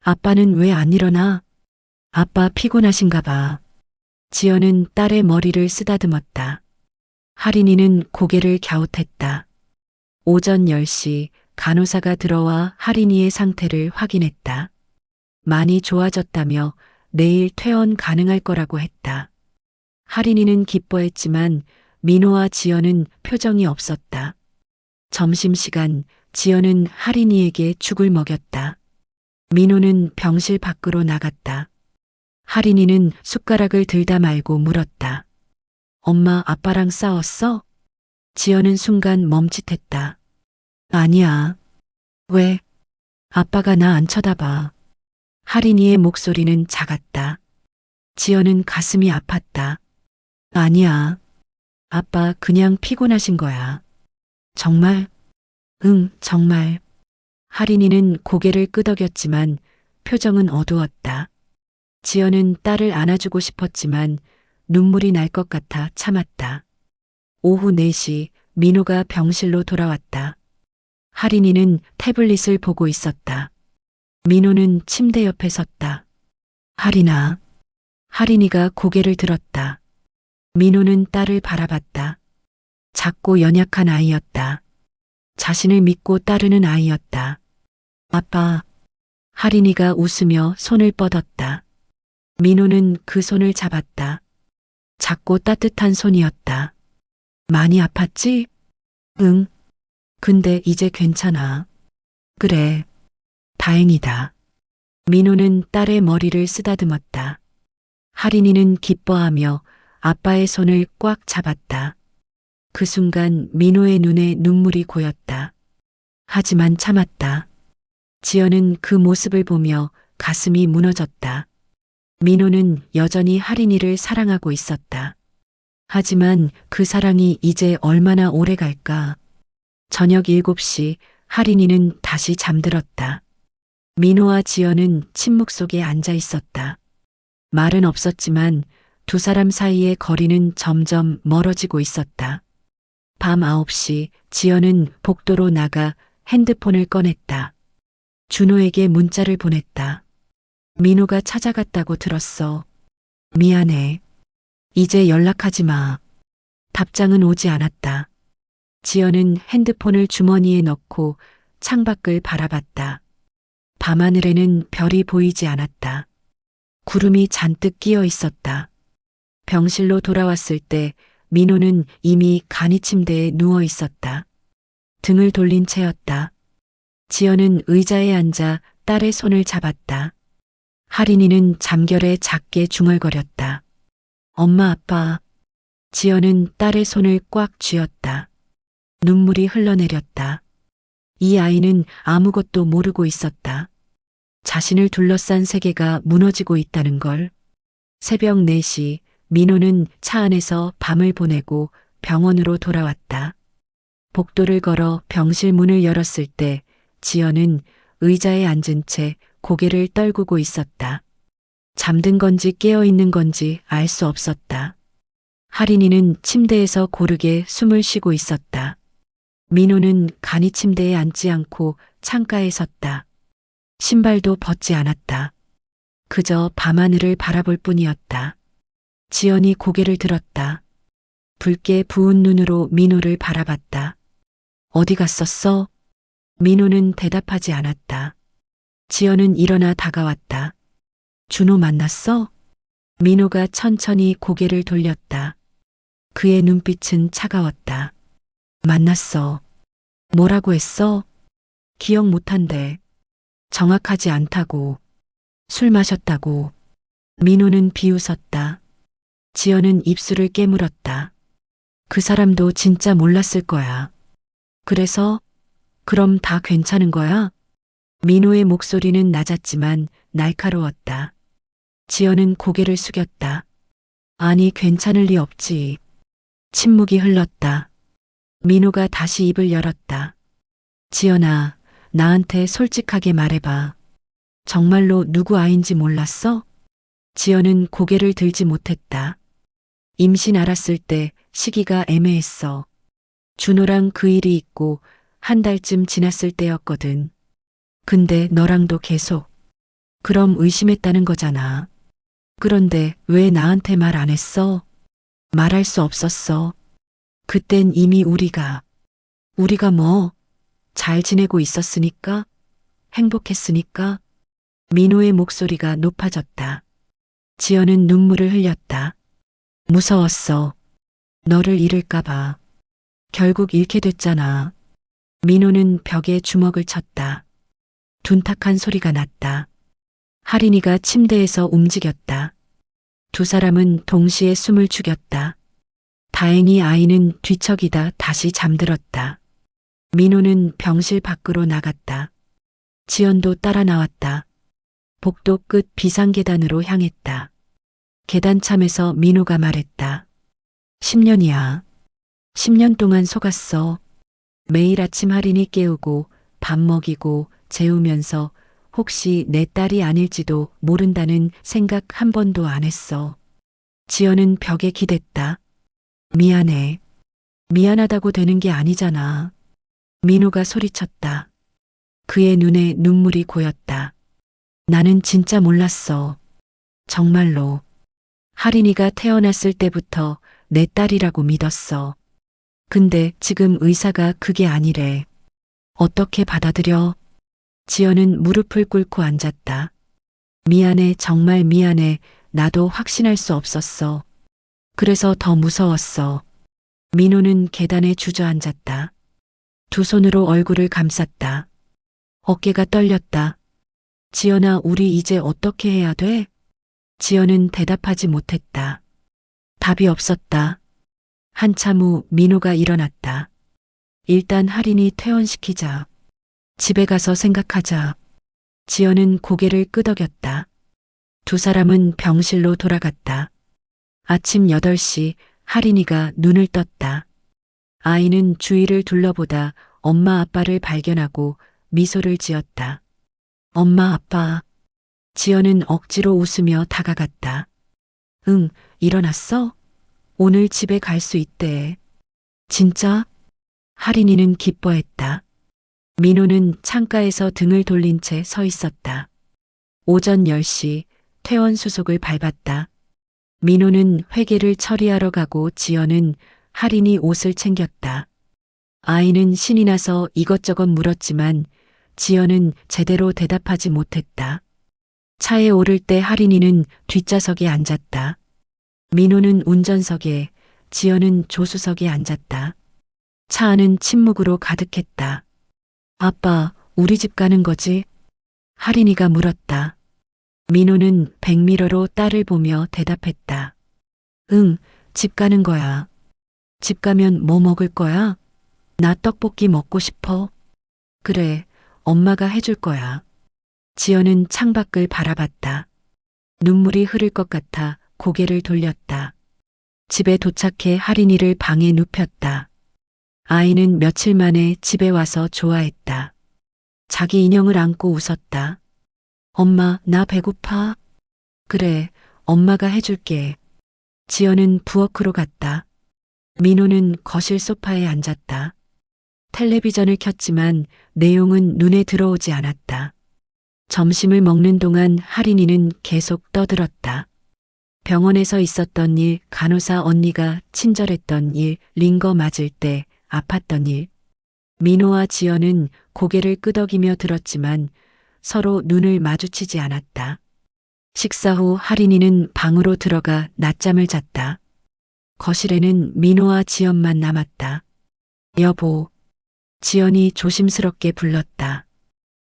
아빠는 왜 안 일어나? 아빠 피곤하신가 봐. 지연은 딸의 머리를 쓰다듬었다. 할인이는 고개를 갸웃했다. 오전 10시 간호사가 들어와 할인이의 상태를 확인했다. 많이 좋아졌다며 내일 퇴원 가능할 거라고 했다. 할인이는 기뻐했지만 민호와 지연은 표정이 없었다. 점심시간 지연은 할인이에게 죽을 먹였다. 민호는 병실 밖으로 나갔다. 할인이는 숟가락을 들다 말고 물었다. 엄마 아빠랑 싸웠어? 지연은 순간 멈칫했다. 아니야. 왜? 아빠가 나 안 쳐다봐. 하린이의 목소리는 작았다. 지연은 가슴이 아팠다. 아니야. 아빠 그냥 피곤하신 거야. 정말? 응, 정말. 하린이는 고개를 끄덕였지만 표정은 어두웠다. 지연은 딸을 안아주고 싶었지만 눈물이 날 것 같아 참았다. 오후 4시 민호가 병실로 돌아왔다. 하린이는 태블릿을 보고 있었다. 민호는 침대 옆에 섰다. 하린아. 하린이가 고개를 들었다. 민호는 딸을 바라봤다. 작고 연약한 아이였다. 자신을 믿고 따르는 아이였다. 아빠. 하린이가 웃으며 손을 뻗었다. 민호는 그 손을 잡았다. 작고 따뜻한 손이었다. 많이 아팠지? 응. 근데 이제 괜찮아. 그래. 다행이다. 민호는 딸의 머리를 쓰다듬었다. 하린이는 기뻐하며 아빠의 손을 꽉 잡았다. 그 순간 민호의 눈에 눈물이 고였다. 하지만 참았다. 지연은 그 모습을 보며 가슴이 무너졌다. 민호는 여전히 하린이를 사랑하고 있었다. 하지만 그 사랑이 이제 얼마나 오래 갈까? 저녁 7시 하린이는 다시 잠들었다. 민호와 지연은 침묵 속에 앉아 있었다. 말은 없었지만 두 사람 사이의 거리는 점점 멀어지고 있었다. 밤 9시 지연은 복도로 나가 핸드폰을 꺼냈다. 준호에게 문자를 보냈다. 민호가 찾아갔다고 들었어. 미안해. 이제 연락하지 마. 답장은 오지 않았다. 지연은 핸드폰을 주머니에 넣고 창밖을 바라봤다. 밤하늘에는 별이 보이지 않았다. 구름이 잔뜩 끼어 있었다. 병실로 돌아왔을 때 민호는 이미 간이 침대에 누워 있었다. 등을 돌린 채였다. 지연은 의자에 앉아 딸의 손을 잡았다. 하린이는 잠결에 작게 중얼거렸다. 엄마 아빠. 지연은 딸의 손을 꽉 쥐었다. 눈물이 흘러내렸다. 이 아이는 아무것도 모르고 있었다. 자신을 둘러싼 세계가 무너지고 있다는 걸. 새벽 4시 민호는 차 안에서 밤을 보내고 병원으로 돌아왔다. 복도를 걸어 병실 문을 열었을 때 지연은 의자에 앉은 채 고개를 떨구고 있었다. 잠든 건지 깨어 있는 건지 알 수 없었다. 하린이는 침대에서 고르게 숨을 쉬고 있었다. 민호는 간이 침대에 앉지 않고 창가에 섰다. 신발도 벗지 않았다. 그저 밤하늘을 바라볼 뿐이었다. 지연이 고개를 들었다. 붉게 부은 눈으로 민호를 바라봤다. 어디 갔었어? 민호는 대답하지 않았다. 지연은 일어나 다가왔다. 준호 만났어? 민호가 천천히 고개를 돌렸다. 그의 눈빛은 차가웠다. 만났어. 뭐라고 했어? 기억 못한대. 정확하지 않다고. 술 마셨다고. 민호는 비웃었다. 지연은 입술을 깨물었다. 그 사람도 진짜 몰랐을 거야. 그래서? 그럼 다 괜찮은 거야? 민호의 목소리는 낮았지만 날카로웠다. 지연은 고개를 숙였다. 아니, 괜찮을 리 없지. 침묵이 흘렀다. 민호가 다시 입을 열었다. 지연아, 나한테 솔직하게 말해봐. 정말로 누구 아인지 몰랐어? 지연은 고개를 들지 못했다. 임신 알았을 때 시기가 애매했어. 준호랑 그 일이 있고 한 달쯤 지났을 때였거든. 근데 너랑도 계속. 그럼 의심했다는 거잖아. 그런데 왜 나한테 말 안 했어? 말할 수 없었어. 그땐 이미 우리가 뭐? 잘 지내고 있었으니까? 행복했으니까? 민호의 목소리가 높아졌다. 지연은 눈물을 흘렸다. 무서웠어. 너를 잃을까봐. 결국 잃게 됐잖아. 민호는 벽에 주먹을 쳤다. 둔탁한 소리가 났다. 하린이가 침대에서 움직였다. 두 사람은 동시에 숨을 죽였다. 다행히 아이는 뒤척이다 다시 잠들었다. 민호는 병실 밖으로 나갔다. 지연도 따라 나왔다. 복도 끝 비상계단으로 향했다. 계단참에서 민호가 말했다. 10년이야. 10년 동안 속았어. 매일 아침 할인이 깨우고 밥 먹이고 재우면서 혹시 내 딸이 아닐지도 모른다는 생각 한 번도 안 했어. 지연은 벽에 기댔다. 미안해. 미안하다고 되는 게 아니잖아. 민호가 소리쳤다. 그의 눈에 눈물이 고였다. 나는 진짜 몰랐어. 정말로. 할인이가 태어났을 때부터 내 딸이라고 믿었어. 근데 지금 의사가 그게 아니래. 어떻게 받아들여? 지연은 무릎을 꿇고 앉았다. 미안해, 정말 미안해. 나도 확신할 수 없었어. 그래서 더 무서웠어. 민호는 계단에 주저앉았다. 두 손으로 얼굴을 감쌌다. 어깨가 떨렸다. 지연아, 우리 이제 어떻게 해야 돼? 지연은 대답하지 못했다. 답이 없었다. 한참 후 민호가 일어났다. 일단 할인이 퇴원시키자. 집에 가서 생각하자. 지연은 고개를 끄덕였다. 두 사람은 병실로 돌아갔다. 아침 8시 할인이가 눈을 떴다. 아이는 주위를 둘러보다 엄마 아빠를 발견하고 미소를 지었다. 엄마 아빠. 지연은 억지로 웃으며 다가갔다. 응, 일어났어? 오늘 집에 갈 수 있대. 진짜? 할인이는 기뻐했다. 민호는 창가에서 등을 돌린 채 서 있었다. 오전 10시 퇴원 수속을 밟았다. 민호는 회계를 처리하러 가고 지연은 할인이 옷을 챙겼다. 아이는 신이 나서 이것저것 물었지만 지연은 제대로 대답하지 못했다. 차에 오를 때 할인이는 뒷좌석에 앉았다. 민호는 운전석에, 지연은 조수석에 앉았다. 차 안은 침묵으로 가득했다. 아빠, 우리 집 가는 거지? 할인이가 물었다. 민호는 백미러로 딸을 보며 대답했다. 응, 집 가는 거야. 집 가면 뭐 먹을 거야? 나 떡볶이 먹고 싶어. 그래, 엄마가 해줄 거야. 지연은 창밖을 바라봤다. 눈물이 흐를 것 같아 고개를 돌렸다. 집에 도착해 할인이를 방에 눕혔다. 아이는 며칠 만에 집에 와서 좋아했다. 자기 인형을 안고 웃었다. 엄마, 나 배고파. 그래, 엄마가 해줄게. 지연은 부엌으로 갔다. 민호는 거실 소파에 앉았다. 텔레비전을 켰지만 내용은 눈에 들어오지 않았다. 점심을 먹는 동안 할인이는 계속 떠들었다. 병원에서 있었던 일, 간호사 언니가 친절했던 일, 링거 맞을 때 아팠던 일. 민호와 지연은 고개를 끄덕이며 들었지만 서로 눈을 마주치지 않았다. 식사 후 할인이는 방으로 들어가 낮잠을 잤다. 거실에는 민호와 지연만 남았다. 여보. 지연이 조심스럽게 불렀다.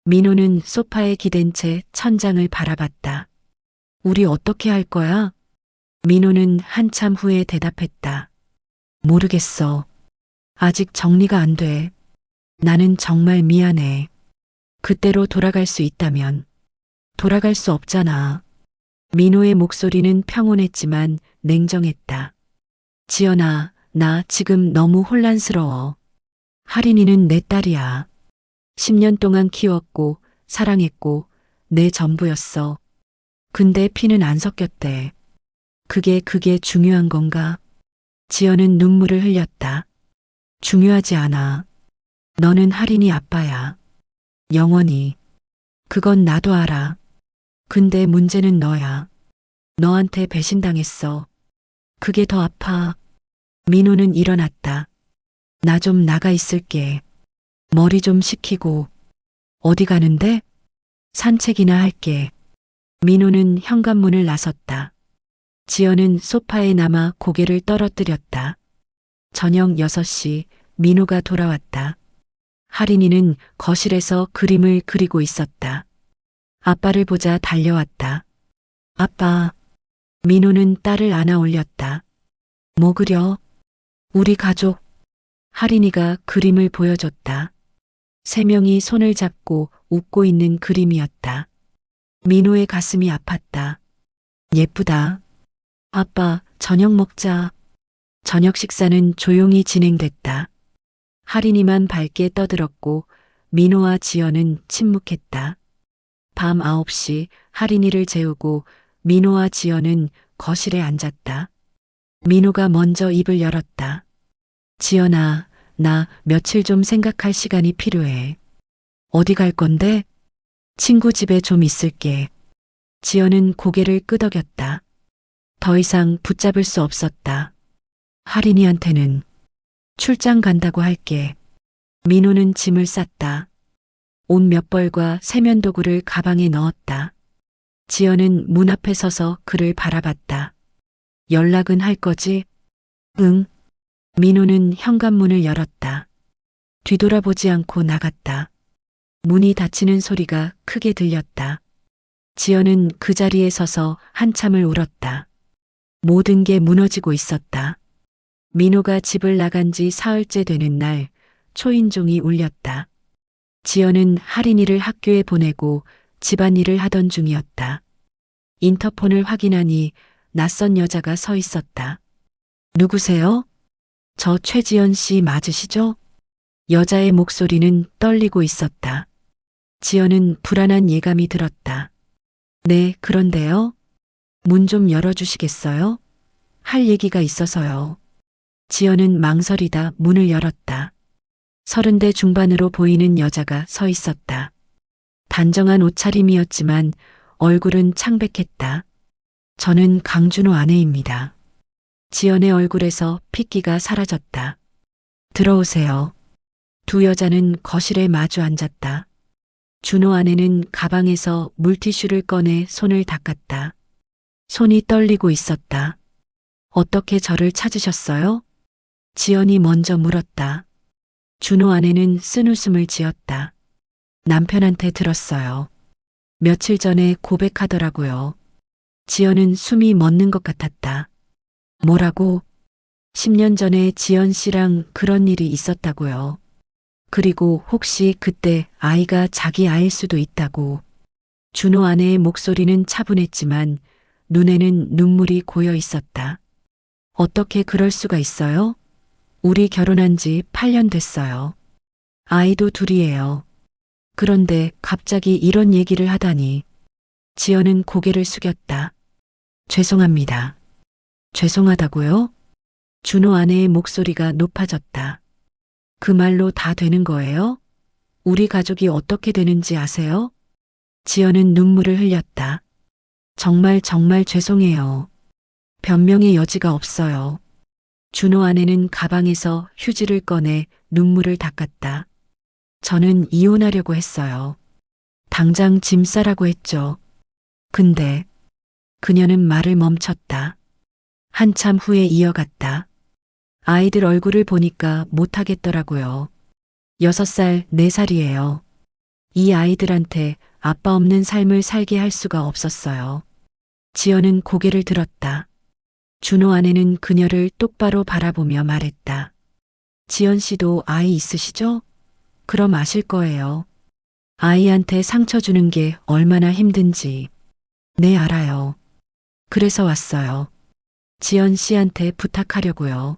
민호는 소파에 기댄 채 천장을 바라봤다. 우리 어떻게 할 거야? 민호는 한참 후에 대답했다. 모르겠어. 아직 정리가 안 돼. 나는 정말 미안해. 그때로 돌아갈 수 있다면. 돌아갈 수 없잖아. 민호의 목소리는 평온했지만 냉정했다. 지연아, 나 지금 너무 혼란스러워. 할인이는 내 딸이야. 10년 동안 키웠고 사랑했고 내 전부였어. 근데 피는 안 섞였대. 그게 중요한 건가? 지연은 눈물을 흘렸다. 중요하지 않아. 너는 할인이 아빠야. 영원히. 그건 나도 알아. 근데 문제는 너야. 너한테 배신당했어. 그게 더 아파. 민호는 일어났다. 나 좀 나가 있을게. 머리 좀 식히고. 어디 가는데? 산책이나 할게. 민호는 현관문을 나섰다. 지연은 소파에 남아 고개를 떨어뜨렸다. 저녁 6시 민호가 돌아왔다. 할인이는 거실에서 그림을 그리고 있었다. 아빠를 보자 달려왔다. 아빠. 민호는 딸을 안아 올렸다. 뭐 그려? 우리 가족. 하린이가 그림을 보여줬다. 세 명이 손을 잡고 웃고 있는 그림이었다. 민호의 가슴이 아팠다. 예쁘다. 아빠, 저녁 먹자. 저녁 식사는 조용히 진행됐다. 하린이만 밝게 떠들었고 민호와 지연은 침묵했다. 밤 9시 하린이를 재우고 민호와 지연은 거실에 앉았다. 민호가 먼저 입을 열었다. 지연아, 나 며칠 좀 생각할 시간이 필요해. 어디 갈 건데? 친구 집에 좀 있을게. 지연은 고개를 끄덕였다. 더 이상 붙잡을 수 없었다. 하린이한테는 출장 간다고 할게. 민호는 짐을 쌌다. 옷 몇 벌과 세면도구를 가방에 넣었다. 지연은 문 앞에 서서 그를 바라봤다. 연락은 할 거지? 응. 민호는 현관문을 열었다. 뒤돌아보지 않고 나갔다. 문이 닫히는 소리가 크게 들렸다. 지연은 그 자리에 서서 한참을 울었다. 모든 게 무너지고 있었다. 민호가 집을 나간 지 사흘째 되는 날 초인종이 울렸다. 지연은 하린이를 학교에 보내고 집안일을 하던 중이었다. 인터폰을 확인하니 낯선 여자가 서 있었다. 누구세요? 저 최지연 씨 맞으시죠? 여자의 목소리는 떨리고 있었다. 지연은 불안한 예감이 들었다. 네, 그런데요. 문 좀 열어주시겠어요? 할 얘기가 있어서요. 지연은 망설이다 문을 열었다. 30대 중반으로 보이는 여자가 서 있었다. 단정한 옷차림이었지만 얼굴은 창백했다. 저는 강준호 아내입니다. 지연의 얼굴에서 핏기가 사라졌다. 들어오세요. 두 여자는 거실에 마주 앉았다. 준호 아내는 가방에서 물티슈를 꺼내 손을 닦았다. 손이 떨리고 있었다. 어떻게 저를 찾으셨어요? 지연이 먼저 물었다. 준호 아내는 쓴웃음을 지었다. 남편한테 들었어요. 며칠 전에 고백하더라고요. 지연은 숨이 멎는 것 같았다. 뭐라고? 10년 전에 지연 씨랑 그런 일이 있었다고요. 그리고 혹시 그때 아이가 자기 아이일 수도 있다고. 준호 아내의 목소리는 차분했지만 눈에는 눈물이 고여 있었다. 어떻게 그럴 수가 있어요? 우리 결혼한 지 8년 됐어요. 아이도 둘이에요. 그런데 갑자기 이런 얘기를 하다니. 지연은 고개를 숙였다. 죄송합니다. 죄송하다고요? 준호 아내의 목소리가 높아졌다. 그 말로 다 되는 거예요? 우리 가족이 어떻게 되는지 아세요? 지연은 눈물을 흘렸다. 정말 죄송해요. 변명의 여지가 없어요. 준호 아내는 가방에서 휴지를 꺼내 눈물을 닦았다. 저는 이혼하려고 했어요. 당장 짐 싸라고 했죠. 근데 그녀는 말을 멈췄다. 한참 후에 이어갔다. 아이들 얼굴을 보니까 못하겠더라고요. 6살, 4살이에요. 이 아이들한테 아빠 없는 삶을 살게 할 수가 없었어요. 지연은 고개를 들었다. 준호 아내는 그녀를 똑바로 바라보며 말했다. 지연 씨도 아이 있으시죠? 그럼 아실 거예요. 아이한테 상처 주는 게 얼마나 힘든지. 네, 알아요. 그래서 왔어요. 지연 씨한테 부탁하려고요.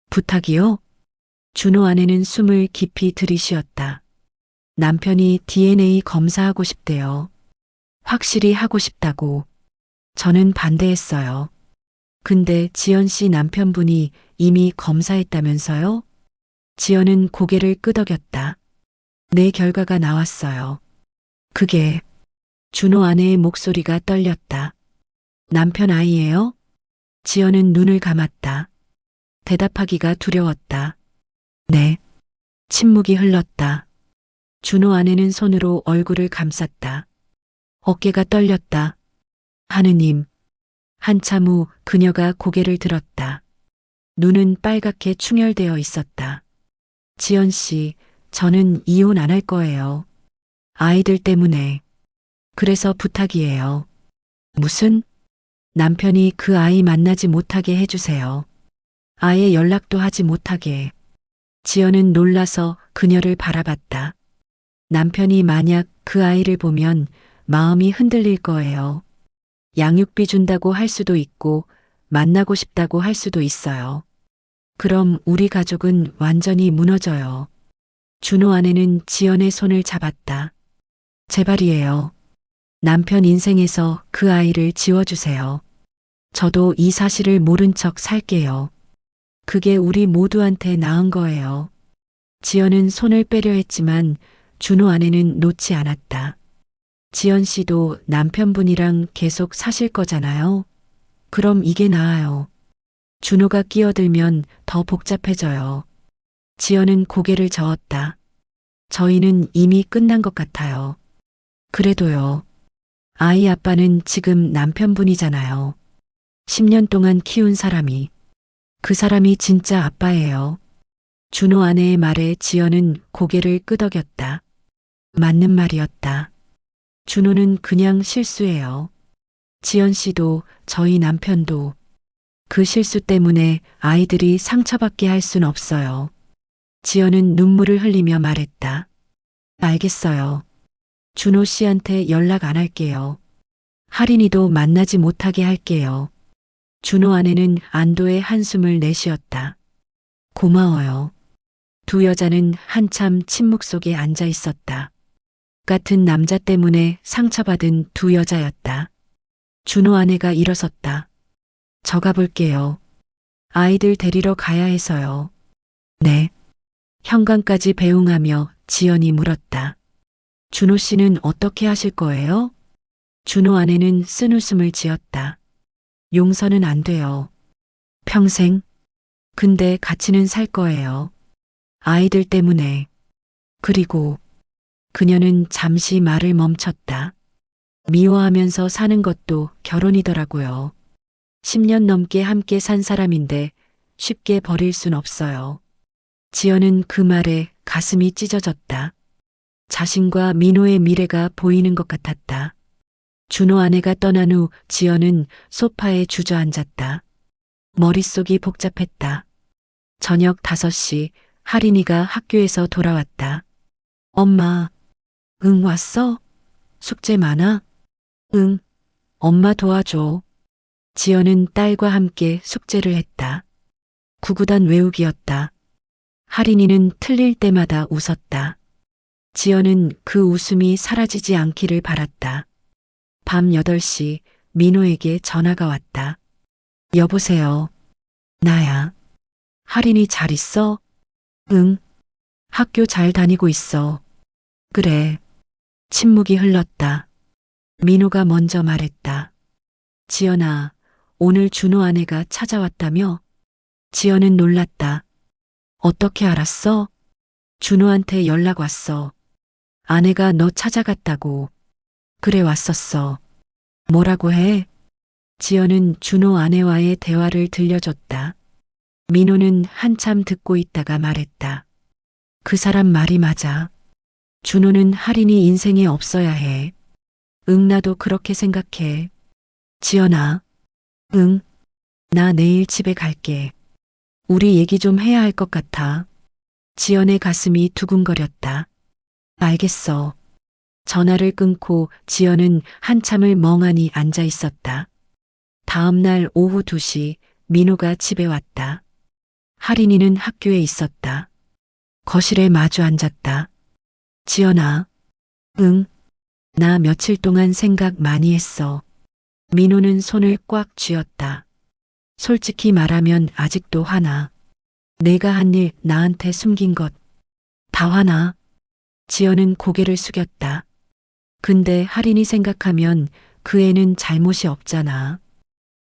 부탁이요? 준호 아내는 숨을 깊이 들이쉬었다. 남편이 DNA 검사하고 싶대요. 확실히 하고 싶다고. 저는 반대했어요. 근데 지연 씨 남편분이 이미 검사했다면서요? 지연은 고개를 끄덕였다. 네, 결과가 나왔어요. 그게 준호 아내의 목소리가 떨렸다. 남편 아이예요? 지연은 눈을 감았다. 대답하기가 두려웠다. 네. 침묵이 흘렀다. 준호 아내는 손으로 얼굴을 감쌌다. 어깨가 떨렸다. 하느님. 한참 후 그녀가 고개를 들었다. 눈은 빨갛게 충혈되어 있었다. 지연 씨, 저는 이혼 안 할 거예요. 아이들 때문에. 그래서 부탁이에요. 무슨? 남편이 그 아이 만나지 못하게 해주세요. 아예 연락도 하지 못하게. 지연은 놀라서 그녀를 바라봤다. 남편이 만약 그 아이를 보면 마음이 흔들릴 거예요. 양육비 준다고 할 수도 있고 만나고 싶다고 할 수도 있어요. 그럼 우리 가족은 완전히 무너져요. 준호 아내는 지연의 손을 잡았다. 제발이에요. 남편 인생에서 그 아이를 지워주세요. 저도 이 사실을 모른 척 살게요. 그게 우리 모두한테 나은 거예요. 지연은 손을 빼려 했지만 준호 아내는 놓지 않았다. 지연 씨도 남편분이랑 계속 사실 거잖아요. 그럼 이게 나아요. 준호가 끼어들면 더 복잡해져요. 지연은 고개를 저었다. 저희는 이미 끝난 것 같아요. 그래도요. 아이 아빠는 지금 남편분이잖아요. 10년 동안 키운 사람이. 그 사람이 진짜 아빠예요. 준호 아내의 말에 지연은 고개를 끄덕였다. 맞는 말이었다. 준호는 그냥 실수예요. 지연 씨도 저희 남편도 그 실수 때문에 아이들이 상처받게 할 순 없어요. 지연은 눈물을 흘리며 말했다. 알겠어요. 준호 씨한테 연락 안 할게요. 할인이도 만나지 못하게 할게요. 준호 아내는 안도의 한숨을 내쉬었다. 고마워요. 두 여자는 한참 침묵 속에 앉아 있었다. 같은 남자 때문에 상처받은 두 여자였다. 준호 아내가 일어섰다. 저 가볼게요. 아이들 데리러 가야 해서요. 네. 현관까지 배웅하며 지연이 물었다. 준호 씨는 어떻게 하실 거예요? 준호 아내는 쓴웃음을 지었다. 용서는 안 돼요. 평생? 근데 같이는 살 거예요. 아이들 때문에. 그리고 그녀는 잠시 말을 멈췄다. 미워하면서 사는 것도 결혼이더라고요. 10년 넘게 함께 산 사람인데 쉽게 버릴 순 없어요. 지연은 그 말에 가슴이 찢어졌다. 자신과 민호의 미래가 보이는 것 같았다. 준호 아내가 떠난 후 지연은 소파에 주저앉았다. 머릿속이 복잡했다. 저녁 5시 할인이가 학교에서 돌아왔다. 엄마, 응 왔어? 숙제 많아? 응, 엄마 도와줘. 지연은 딸과 함께 숙제를 했다. 구구단 외우기였다. 할인이는 틀릴 때마다 웃었다. 지연은 그 웃음이 사라지지 않기를 바랐다. 밤 8시 민호에게 전화가 왔다. 여보세요. 나야. 할인이 잘 있어? 응. 학교 잘 다니고 있어. 그래. 침묵이 흘렀다. 민호가 먼저 말했다. 지연아, 오늘 준호 아내가 찾아왔다며? 지연은 놀랐다. 어떻게 알았어? 준호한테 연락 왔어. 아내가 너 찾아갔다고. 그래 왔었어. 뭐라고 해? 지연은 준호 아내와의 대화를 들려줬다. 민호는 한참 듣고 있다가 말했다. 그 사람 말이 맞아. 준호는 할인이 인생에 없어야 해. 응, 나도 그렇게 생각해. 지연아. 응. 나 내일 집에 갈게. 우리 얘기 좀 해야 할 것 같아. 지연의 가슴이 두근거렸다. 알겠어. 전화를 끊고 지연은 한참을 멍하니 앉아 있었다. 다음 날 오후 2시 민호가 집에 왔다. 할인이는 학교에 있었다. 거실에 마주 앉았다. 지연아. 응. 나 며칠 동안 생각 많이 했어. 민호는 손을 꽉 쥐었다. 솔직히 말하면 아직도 화나. 내가 한 일 나한테 숨긴 것. 다 화나. 지연은 고개를 숙였다. 근데 할인이 생각하면 그 애는 잘못이 없잖아.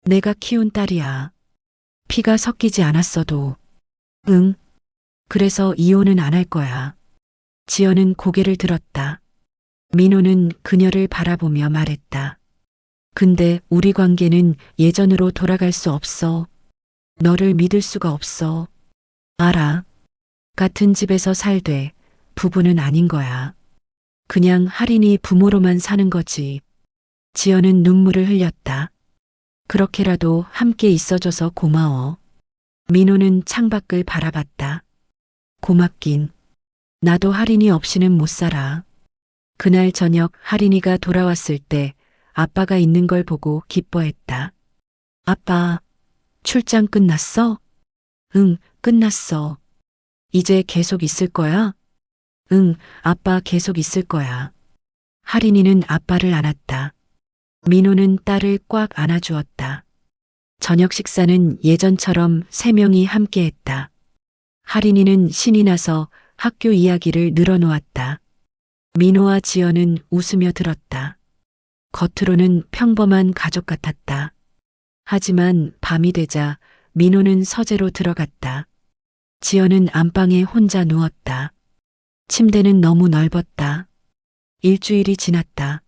내가 키운 딸이야. 피가 섞이지 않았어도. 응. 그래서 이혼은 안 할 거야. 지연은 고개를 들었다. 민호는 그녀를 바라보며 말했다. 근데 우리 관계는 예전으로 돌아갈 수 없어. 너를 믿을 수가 없어. 알아. 같은 집에서 살되 부부는 아닌 거야. 그냥 할인이 부모로만 사는 거지. 지연은 눈물을 흘렸다. 그렇게라도 함께 있어줘서 고마워. 민호는 창밖을 바라봤다. 고맙긴. 나도 할인이 없이는 못 살아. 그날 저녁 할인이가 돌아왔을 때 아빠가 있는 걸 보고 기뻐했다. 아빠, 출장 끝났어? 응, 끝났어. 이제 계속 있을 거야? 응, 아빠 계속 있을 거야. 할인이는 아빠를 안았다. 민호는 딸을 꽉 안아주었다. 저녁 식사는 예전처럼 세 명이 함께 했다. 할인이는 신이 나서 학교 이야기를 늘어놓았다. 민호와 지연은 웃으며 들었다. 겉으로는 평범한 가족 같았다. 하지만 밤이 되자 민호는 서재로 들어갔다. 지연은 안방에 혼자 누웠다. 침대는 너무 넓었다. 일주일이 지났다.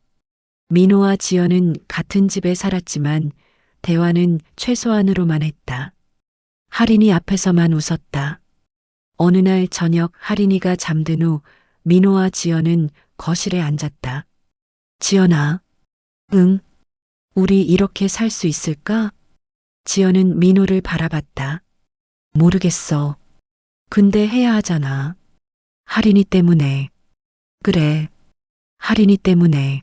민호와 지연은 같은 집에 살았지만 대화는 최소한으로만 했다. 할인이 앞에서만 웃었다. 어느 날 저녁 할인이가 잠든 후 민호와 지연은 거실에 앉았다. 지연아, 응? 우리 이렇게 살 수 있을까? 지연은 민호를 바라봤다. 모르겠어. 근데 해야 하잖아. 할인이 때문에. 그래. 할인이 때문에.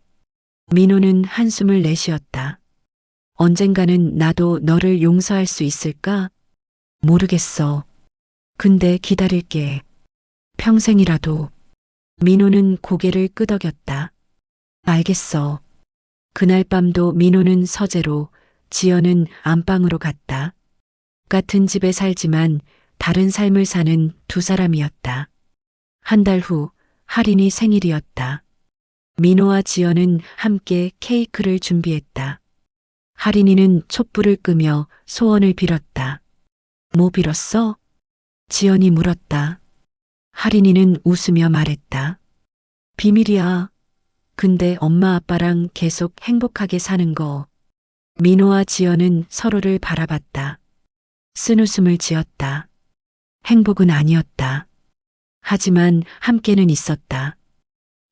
민호는 한숨을 내쉬었다. 언젠가는 나도 너를 용서할 수 있을까? 모르겠어. 근데 기다릴게. 평생이라도. 민호는 고개를 끄덕였다. 알겠어. 그날 밤도 민호는 서재로, 지연은 안방으로 갔다. 같은 집에 살지만 다른 삶을 사는 두 사람이었다. 한 달 후 할인이 생일이었다. 민호와 지연은 함께 케이크를 준비했다. 할인이는 촛불을 끄며 소원을 빌었다. 뭐 빌었어? 지연이 물었다. 할인이는 웃으며 말했다. 비밀이야. 근데 엄마 아빠랑 계속 행복하게 사는 거. 민호와 지연은 서로를 바라봤다. 쓴웃음을 지었다. 행복은 아니었다. 하지만 함께는 있었다.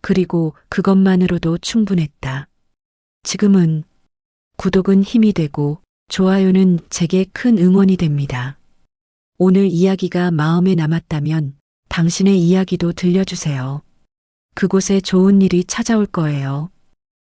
그리고 그것만으로도 충분했다. 지금은 구독은 힘이 되고 좋아요는 제게 큰 응원이 됩니다. 오늘 이야기가 마음에 남았다면 당신의 이야기도 들려주세요. 그곳에 좋은 일이 찾아올 거예요.